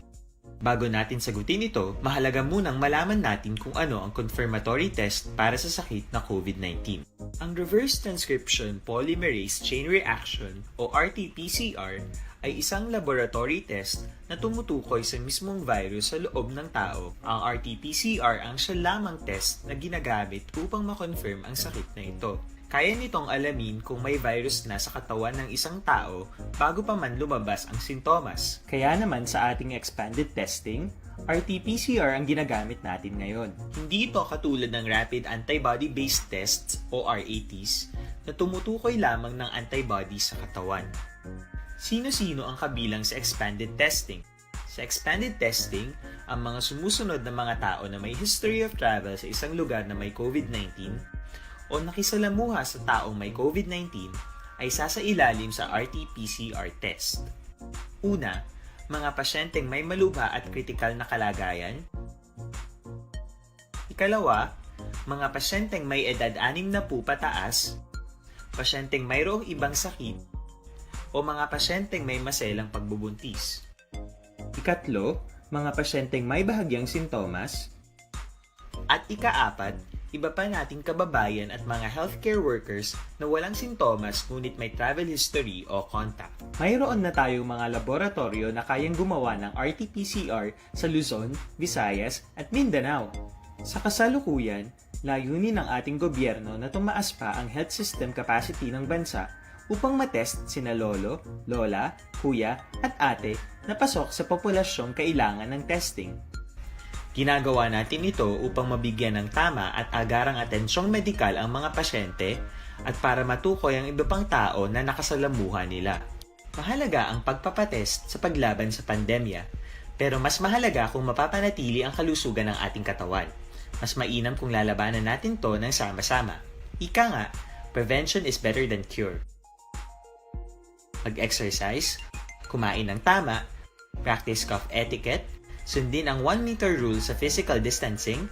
Bago natin sagutin ito, mahalaga munang malaman natin kung ano ang confirmatory test para sa sakit na COVID-19. Ang Reverse Transcription Polymerase Chain Reaction o RT-PCR ay isang laboratory test na tumutukoy sa mismong virus sa loob ng tao. Ang RT-PCR ang siya lamang test na ginagamit upang makonfirm ang sakit na ito. Kaya nitong alamin kung may virus na sa katawan ng isang tao bago pa man lumabas ang sintomas. Kaya naman sa ating expanded testing, RT-PCR ang ginagamit natin ngayon. Hindi ito katulad ng Rapid Antibody-Based Tests o RATs na tumutukoy lamang ng antibodies sa katawan. Sino-sino ang kabilang sa expanded testing? Sa expanded testing, ang mga sumusunod na mga tao na may history of travel sa isang lugar na may COVID-19 o nakisalamuha sa taong may COVID-19 ay sasailalim sa RT-PCR test. Una, mga pasyenteng may malubha at kritikal na kalagayan. Ikalawa, mga pasyenteng may edad 60 pataas, pasyenteng mayroong ibang sakit, o mga pasyenteng may maselang pagbubuntis. Ikatlo, mga pasyenteng may bahagyang sintomas. At ikaapat, iba pa nating kababayan at mga healthcare workers na walang sintomas ngunit may travel history o contact. Mayroon na tayong mga laboratorio na kayang gumawa ng RT-PCR sa Luzon, Visayas at Mindanao. Sa kasalukuyan, layunin ng ating gobyerno na tumaas pa ang health system capacity ng bansa upang matest sina lolo, lola, kuya at ate na pasok sa populasyong kailangan ng testing. Ginagawa natin ito upang mabigyan ng tama at agarang atensyong medikal ang mga pasyente at para matukoy ang iba pang tao na nakasalamuha nila. Mahalaga ang pagpapatest sa paglaban sa pandemya, pero mas mahalaga kung mapapanatili ang kalusugan ng ating katawan. Mas mainam kung lalabanan natin to ng sama-sama. Ika nga, prevention is better than cure. Mag-exercise, kumain ng tama, practice cough etiquette, sundin ang 1 meter rule sa physical distancing,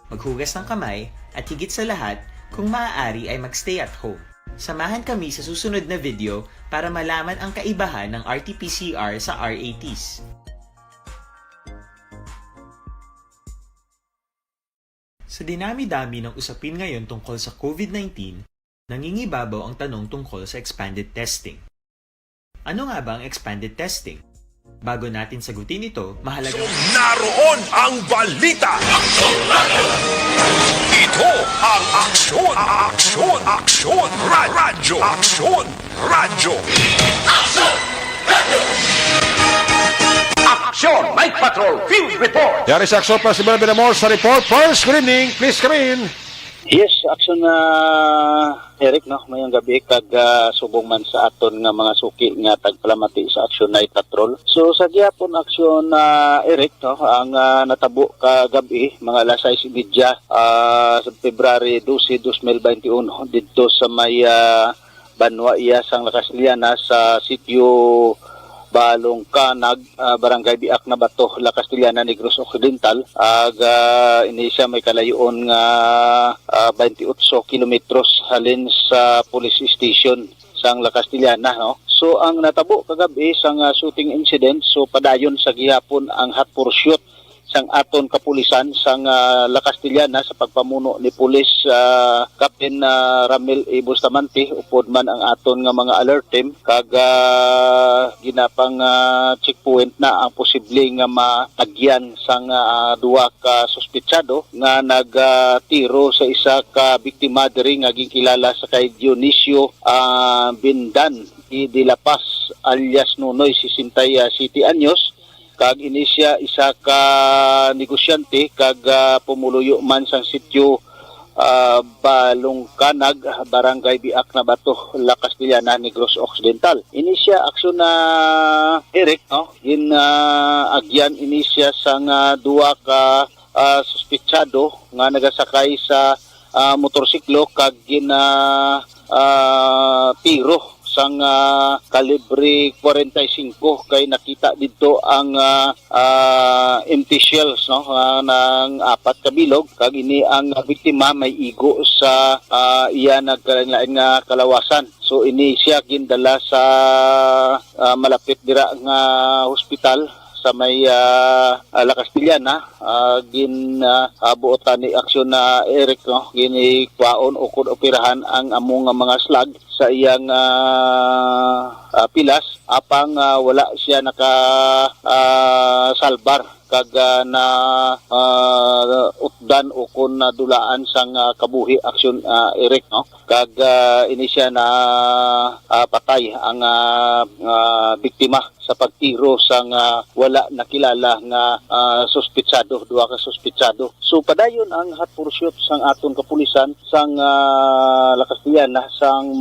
maghugas ng kamay, at higit sa lahat, kung maaari ay magstay at home. Samahan kami sa susunod na video para malaman ang kaibahan ng RT-PCR sa RATs. Sa dinami-dami ng usapin ngayon tungkol sa COVID-19, nangingibabaw ang tanong tungkol sa expanded testing. Ano nga ba ang expanded testing? Bago natin sagutin ito, mahalaga... So, naroon ang balita! Ito ang Aksyon! Aksyon! Aksyon! Radyo! Aksyon! Radyo! Aksyon! Radyo! Aksyon! Night Patrol Field Report! Yari sa Aksyon, President Benamor sa report. First, good evening. Please come in. Yes, aksyon na Eric, no, mayang gabi kag subong man sa aton nga mga suki nga tagpalamati sa Aksyon Night Patrol. So sa gihapon aksyon na Eric, no, ang natabo ka gabi mga alas 6:30 sa February 12, 2021 dito sa may Banwa Iyasang Lakas Liana sa sitio Balong Kanag, Barangay Biak na Bato, La Castellana, Negros Occidental. Ini siya may kalayoon nga 28 kilometros halin sa police station sang La Castellana, no? So ang natabo kagabi sang shooting incident, so padayon sa gihapon ang hot pursuit sang aton kapulisan sang La Castellana sa pagpamuno ni Pulis Captain Ramil E. Bustamante upod man ang aton nga mga alert team kag ginapang checkpoint na ang posible nga matagyan sang duwa ka suspetsado nga nagtiro sa isa ka biktima diri nga gikilala sa kay Dionisio Bindan de La Paz alias Nunoy 67 anyos. Kag inisya isa ka negosyante kag pumuluyo man sang sitio Balong Kanag, Barangay Biak na Bato, La Castellana, Negros Occidental. Inisya aksyon na Eric, no? Agyan inisya sang duwa ka suspetsado nga nagasakay sa motorsiklo kag tiro sang kalibre 45 kay nakita dito ang empty shells, no, ng 4 ka bilog kag ini ang biktima may igo sa iya nagkalain nga kalawasan. So ini siya gindala sa malapit dira nga hospital sa may La Castellana. Buotan ni aksyon na Eric, no, ginikwaon o kung operahan ang among mga slag sa iyang pilas apang wala siya naka salbar kag na utdan o kun dulaan sang kabuhi aksyon Eric, no, kag ini siya na patay ang biktima sa pagtiro sang wala nakilala nga suspetsado, duha ka suspetsado. So padayon ang hot pursuit sang aton kapulisan sang La Castellana sang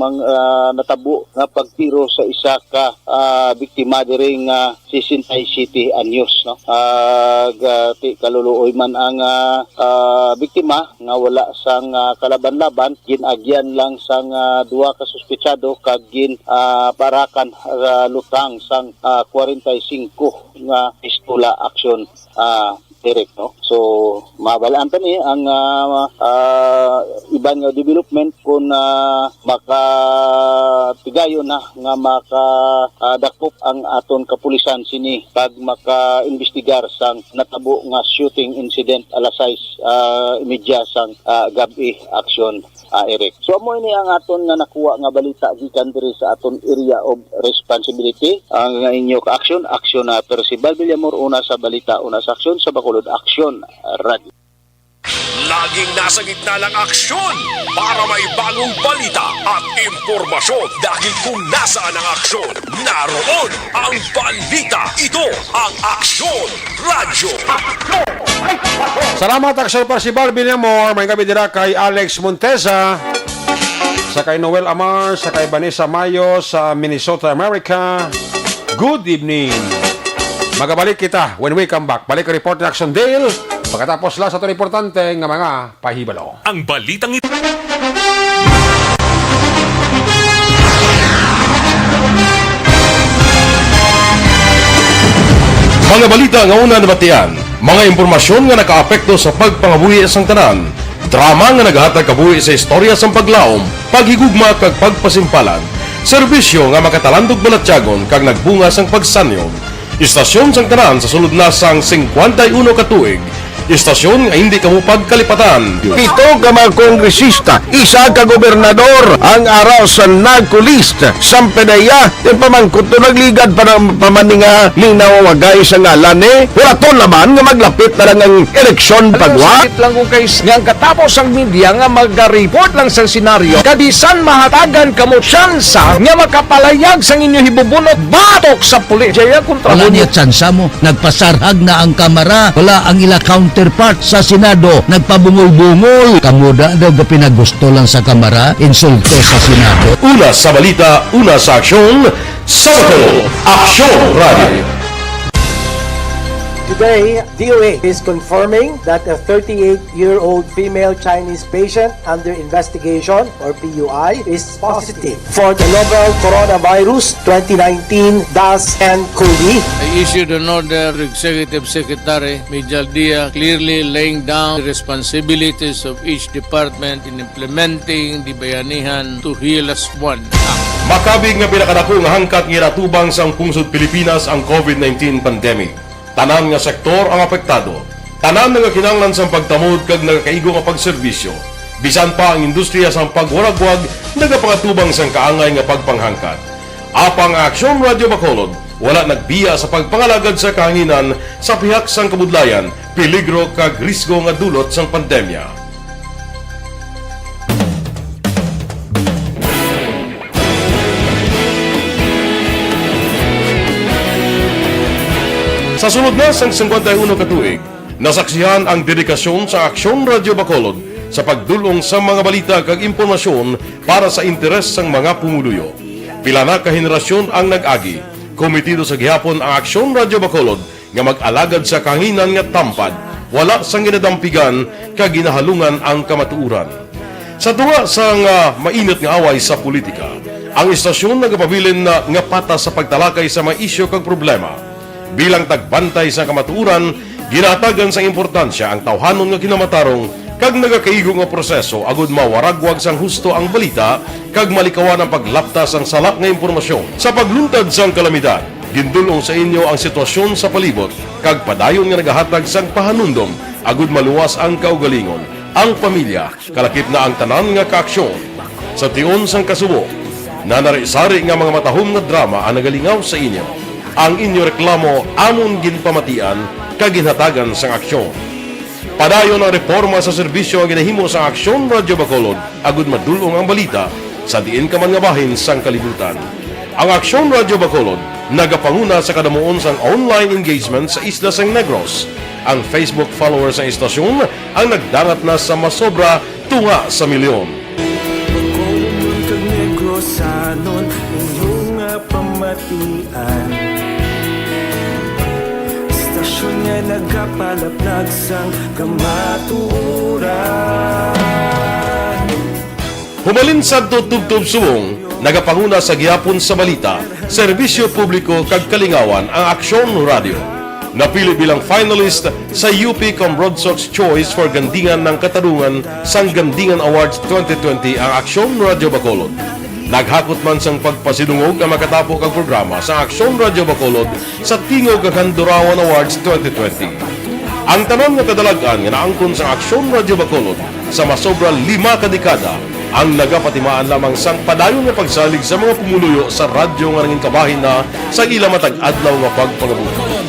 natabo nga pagtiro sa isa ka biktima diri nga 67 anyos, no. Kaluluoy man ang biktima nga wala sang kalaban-laban, ginagyan lang sang duha ka suspetsado kag parakan lutang sang 45 nga pistola aksyon Eric, no? So mabalaan pa ni ang iban nga development kung makatigayon na nga makadakop ang aton kapulisan sini pag maka-investigar sang natabo nga shooting incident alas 6 imedya sang gabi action, Eric. So amo ini ang aton nga nakuha nga balita gikan diri sa aton area of responsibility. Ang inyo ka-action na Percival Villamor, una sa balita, una sa aksyon sa Bacolod Action Radio. Laging nasa gitna ng aksyon para may bagong balita at impormasyon dahil kung nasaan ang aksyon, naroon ang balita. Ito ang Aksyon Radio. Salamat, Aksyon Percival Villamor. May gabi dira kay Alex Montesa, sa kay Noel Amar, sa kay Vanessa Mayo sa Minnesota, America. Good evening. Magabalik kita when we come back. Balik ang report ng Action Dale. Pagkatapos lang sa ito importante ng mga pahibalo. Ang balitang ito. Mga balita nga una nabatian, mga impormasyon nga nakaapekto sa pagpangabuhi sang tanan, drama nga naghatag kabuhi sa istorya sang paglaom, paghigugma kag pagpasimpalan, serbisyo nga makatalandog balatyagon kag nagbunga sang pagsanyog, istasyon sang tanan sa sulod na sang 51 katuig, istasyon nga hindi kamupag kalipatan. Pito ka mga kongresista, isa ka gobernador, ang araw sa nagkulist, sampedaya, yung pamangkot to nagligad para pamaninga linaw wagay sa ngalan wala to naman nga maglapit na lang ang eleksyon pagwa. Sakit lang kung kayo nga katapos ang media nga mag-report lang sa senaryo, kadisan mahatagan kamo tsansa nga makapalayag sa inyo hibubunot batok sa pulis. Jaya kontra Wala niya tsansa mo, nagpasarhag na ang kamera, wala ang ila counterpart sa Senado, nagpabungol-bungol. Kamuda daw pinagusto lang sa kamera, insulto sa Senado. Una sa balita, una sa aksyon, sa Bacolod Action Radio. Today, DOA is confirming that a 38-year-old female Chinese patient under investigation, or PUI, is positive for the novel coronavirus 2019-nCoV. I issued an order to Executive Secretary Mijal Dia clearly laying down the responsibilities of each department in implementing the Bayanihan to Heal as One Act. Makabig nga pinakadako nga hangkat nga natubang sa pungsod Pilipinas ang COVID-19 pandemic. Tanan nga sektor ang apektado. Tanan nga kinahanglan sa pagtamod kag nagakaigo nga pagserbisyo. Bisan pa ang industriya sa pagwaragwag nagapangatubang sang kaangay nga pagpanghangkat. Apang Aksyon Radio Bacolod wala nagbiya sa pagpangalagad sa kahanginan sa pihak sang kabudlayan, peligro kag risgo nga dulot sang pandemya. Sa sunod na sang 51 katuig, nasaksihan ang dedikasyon sa Aksyon Radio Bacolod sa pagdulong sa mga balita kag impormasyon para sa interes sang mga pumuluyo. Pila na ka henerasyon ang nag-agi, komitido sa gihapon ang Aksyon Radio Bacolod nga mag-alagad sa kahanginan nga tampad, wala sang ginadampigan kag ginahalungan ang kamatuuran. Sa tunga sang mainit nga away sa politika, ang istasyon nagapabilin na nga patas sa pagtalakay sa mga isyu kag problema. Bilang tagbantay sa kamatuuran, ginatagan sa importansya ang tawhanon nga kinamatarong kag nagakaigo nga proseso agud mawaragwag sang husto ang balita kag malikawan ang paglaptas ang salak nga impormasyon. Sa pagluntad sang kalamidad, gindulong sa inyo ang sitwasyon sa palibot kag padayon nga nagahatag sang pahanundom agud maluwas ang kaugalingon, ang pamilya, kalakip na ang tanan nga kaaksyon. Sa tion sang kasubo, nanari-sari nga mga matahom nga drama ang nagalingaw sa inyo. Ang inyo reklamo amon ginpamatian kag ginhatagan sang aksyon. Padayon ang reforma sa serbisyo ang ginahimo sa Aksyon Radio Bacolod agud madulong ang balita sa diin ka man nga bahin sang kalibutan. Ang Aksyon Radio Bacolod nagapanguna sa kadamuon sang online engagement sa Isla San Negros. Ang Facebook followers sa istasyon ang nagdarat na sa masobra tunga sa milyon. Nga nagapalaplag sang kamatuuran. Humalin sa tutubtub subong, nagapanguna sa gihapon sa balita, serbisyo publiko kag kalingawan ang Aksyon Radio. Napili bilang finalist sa UP Broadsox Choice for Gandingan ng Katarungan sang Gandingan Awards 2020 ang Aksyon Radio Bacolod. Naghakot man sang pagpasidungog ang makatapok ang programa sa Aksyon Radio Bacolod sa Tingog Kandurawan Awards 2020. Ang tanon nga kadalagan nga naangkon sa Aksyon Radio Bacolod sa masobra 5 kadekada ang nagapatimaan lamang sang padayon nga pagsalig sa mga pumuluyo sa radyo nga nanging kabahin na sa ila matag adlaw nga pagpangabuhi.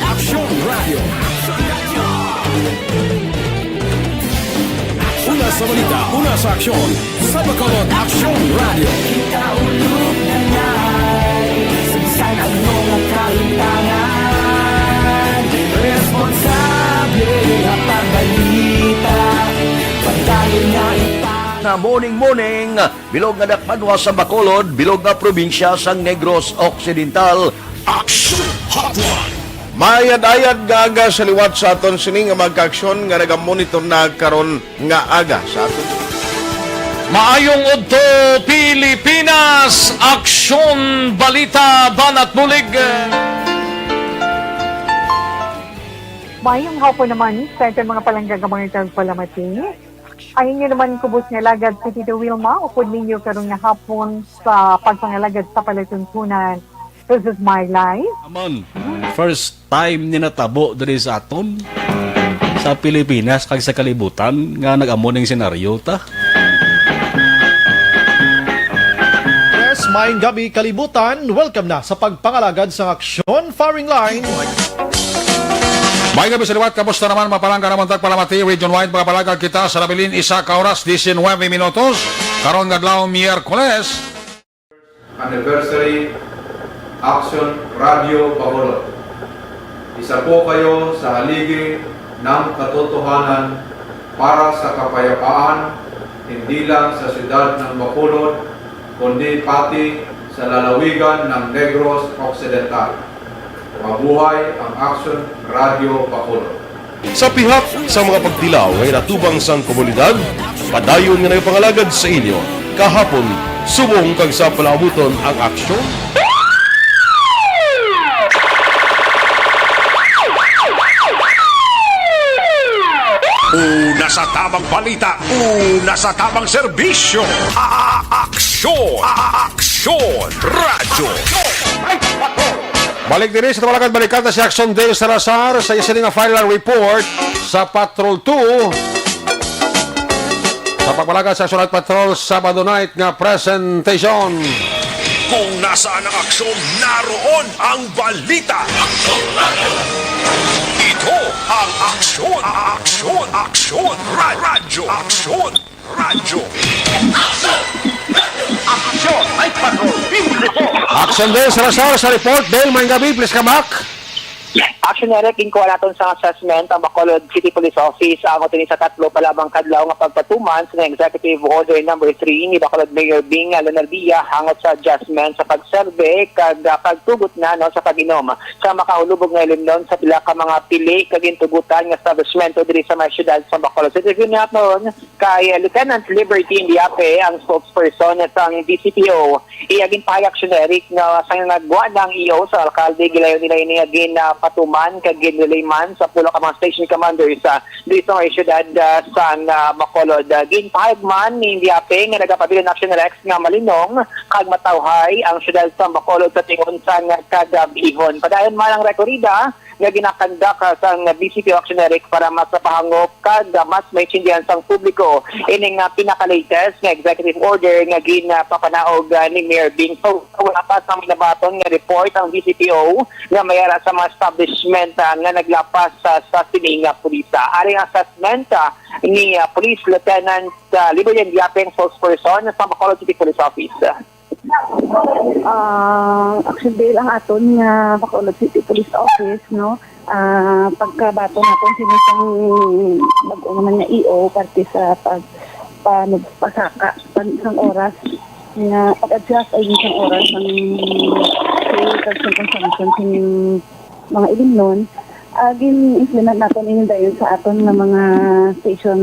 Una sa balita, una sa aksyon, sa Bacolod Aksyon Radio. Ikaulog na ngay, saan ang mga kaintangan, responsable at pagbalita, pagdayo na na morning, bilog nga dakmadwa sa Bacolod, bilog nga probinsya sa Negros Occidental. Action Hotline! Mayad-ayad nga aga sa liwat sa aton sini nga magka-aksyon nga nagamonitor na karon nga aga sa aton. Maayong udto Pilipinas, Aksyon Balita Banat Bulig. Mayong hapon naman sa ating mga palanggagamang tagpalamati. Ayun nyo naman kubos nga lagad sa Tito Wilma, upod ninyo karong nga hapon sa pagpangalagad sa palatuntunan. This is my life. Amon, first time ni natabo diri sa aton sa Pilipinas kag sa kalibutan nga nag-amon ning senaryo ta. Yes, maayong gabi kalibutan. Welcome na sa pagpangalagad sa Aksyon Firing Line. May gabi sa liwat, kamusta naman mapalangga naman tagpalamati, region-wide mga palagag kita sa Rabilin, 1 oras, 19 minutos, karon gadlaw Miyerkules. Anniversary Action Radio Bacolod. Isa po kayo sa haligi ng katotohanan para sa kapayapaan, hindi lang sa siyudad ng Bacolod, kundi pati sa lalawigan ng Negros Occidental. Mabuhay ang Action Radio Bacolod. Sa pihak sa mga pagdilaw ngay natubang sang komunidad, padayon nga nagpangalagad sa inyo. Kahapon, subong kag sa palabuton ang aksyon. Una sa tamang balita, una sa tamang serbisyo. Aksyon! Aksyon! Radyo! Balik din sa Tabalakan Balikan na si Action Dale Salazar sa isa nga final report sa Patrol 2 sa pagpalagan sa Action at Patrol Sabado night nga presentation. Kung nasaan ang aksyon, naroon ang balita. Ito ang aksyon, aksyon, aksyon, radyo, aksyon, radyo. Aksyon ay patrol. Action Dale Salazar sa report. Dale, may gabi, please come back. Action Eric, inkuha natin sa assessment ang Bacolod City Police Office ang utin sa tatlo palabang kadlaw nga pagpatuman sa Executive Order number 3 ni Bacolod Mayor Bing Lonardia hangot sa adjustment sa pagsurvey kag pagtugot na no, sa pag-inom sa makahulubog nga ilimnon sa pila ka mga pili kag intugutan nga establishmento diri sa mga syudad sa Bacolod. So interview naton kay Lieutenant Liberty Indiape ang spokesperson sa DCPO. Iagin pa Action Eric na sa nagwa ng EO sa alkalde gilayon nila ini agin patuman kag ginliman sa pulo ka mga station commanders dito sa syudad sa Bacolod. Ginpahayag man ni Indiape nga nagapabilin ng Action Rex nga malinong kag matawhay ang syudad sa Bacolod sa tingon sa kagabihon. Padayon man ang rekorida nga ginakandak sa BCP Action Eric para mas napahangop kag mas may tsindihan sang publiko ining pinaka-latest nga executive order nga ginapapanaog ni Mayor Bing. So wala pa sa minabaton nga report ang BCPO nga mayara sa mga establishment nga naglapas sa sining pulisa. Aring assessment ni Police Lieutenant Liberty Diapeng, spokesperson sa Bacolod City Police Office. Actually lang aton nga Bacolod City Police Office no pagkabato naton sinisang bago naman nga EO parte sa pagpasaka isang oras nga pag-adjust ay isang oras ng consumption ng mga ilimnon gin-implement natin ini dayon sa aton ng mga station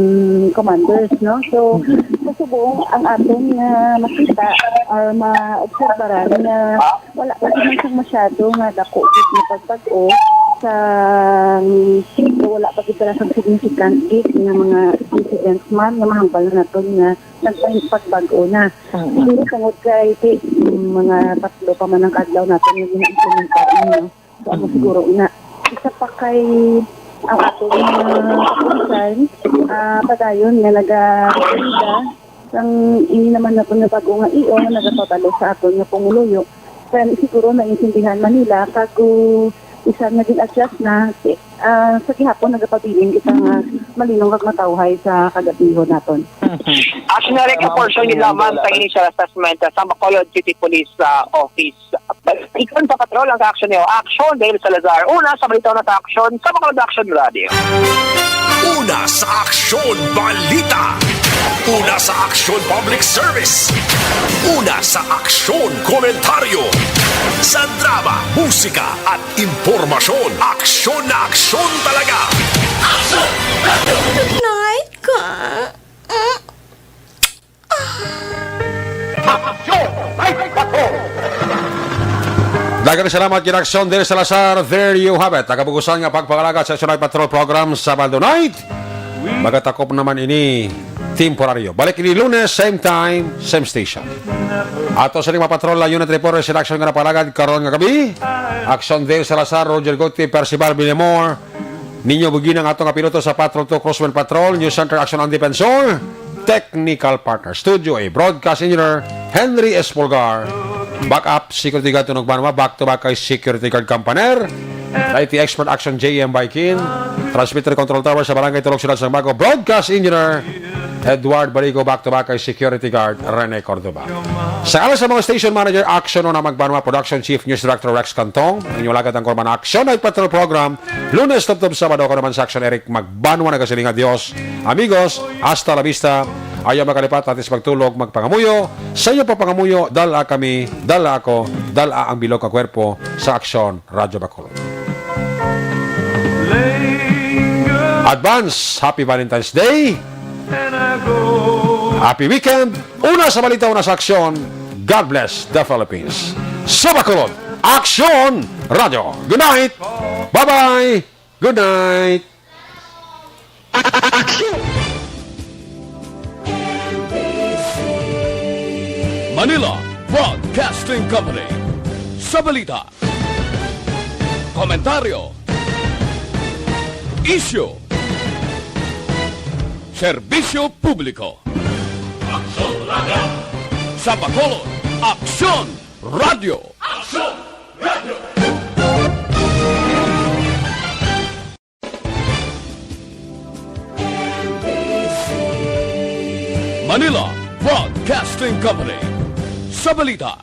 commanders, no? So, pasubong ang aton nga makita or ma-obserbaran na wala pa siyang masyado nga dako na pagpag-o sa wala pa kita sa significant case ng mga incidents man nga mahambal na naton nga nagpagbago na. Siguro tungod kay mga tatlo pa man ang kadlaw natin nga gina-implementar niyo. So ako siguro na isa pa kay ang atong kapisan padayon nga naga-ida ang ini naman na nga bago nga iyo nga nagatotalo sa aton nga pumuluyo. Kaya siguro naiintindihan Manila kago isang naging adjust na sa gihapon nagapabiling kita nga malinong kag matawhay sa kagabihon naton. Actually, a portion nila lamang sa initial assessment sa Bacolod City Police Office. Ikon pa patrol ang action niyo. Action Dale Salazar. Una sa balita na sa action sa Bacolod Action Radio. Una sa aksyon balita. Una sa aksyon public service. Una sa aksyon komentaryo. Sa drama, musika at impormasyon. Aksyon na aksyon talaga. Aksyon! Night ka. Aksyon! Night Patrol! Daghang salamat kay Aksyon Del Salazar. There you have it. Nakabugusan nga pagpangalaga sa Night Patrol program sa Sabado night. Magatakop naman ini temporaryo. Balik ini Lunes, same time, same station. Ato sa lima patrol la unit reporter sa aksyon nga napalagad karon nga gabi. Aksyon Del Salazar, Roger Gotti, Percival Villamor. Ninyo bugin ang ato nga piloto sa Patrol 2 Crosswind Patrol, News Center Action on Defensor. Technical partner, Studio A, Broadcast Engineer, Henry Espolgar. Backup, Security Guard Tunog Banwa, back-to-back kay Security Guard Campaner. IT Expert Action JM Baikin. Transmitter Control Tower sa Barangay Tulog Silat sa Bago. Broadcast Engineer, Edward Barigo, back-to-back kay Security Guard Rene Cordoba. Sa alas sa mga Station Manager, Action o na Magbanwa, Production Chief News Director Rex Cantong. Inyong lagad ang Korban Action Night Patrol Program. Lunes, Top-Top, Sabado ko naman sa Action Eric Magbanwa na kasilinga Diyos. Amigos, hasta la vista. Ayaw makalipat atis magtulog, magpangamuyo. Sa iyo pa pangamuyo, dala kami, dala ako, dala ang bilog ka kwerpo sa Aksyon Radyo Bacolod. Advance, Happy Valentine's Day. Happy weekend. Una sa balita, una sa Aksyon. God bless the Philippines. Sa Bacolod, Aksyon Radio. Good night. Bye-bye. Good night. Manila Broadcasting Company. Sa balita, komentaryo, isyu, serbisyo publiko. Aksyon Radio. Sa Bacolod, Aksyon Radio. Aksyon Radio. Manila Broadcasting Company. Sa balita,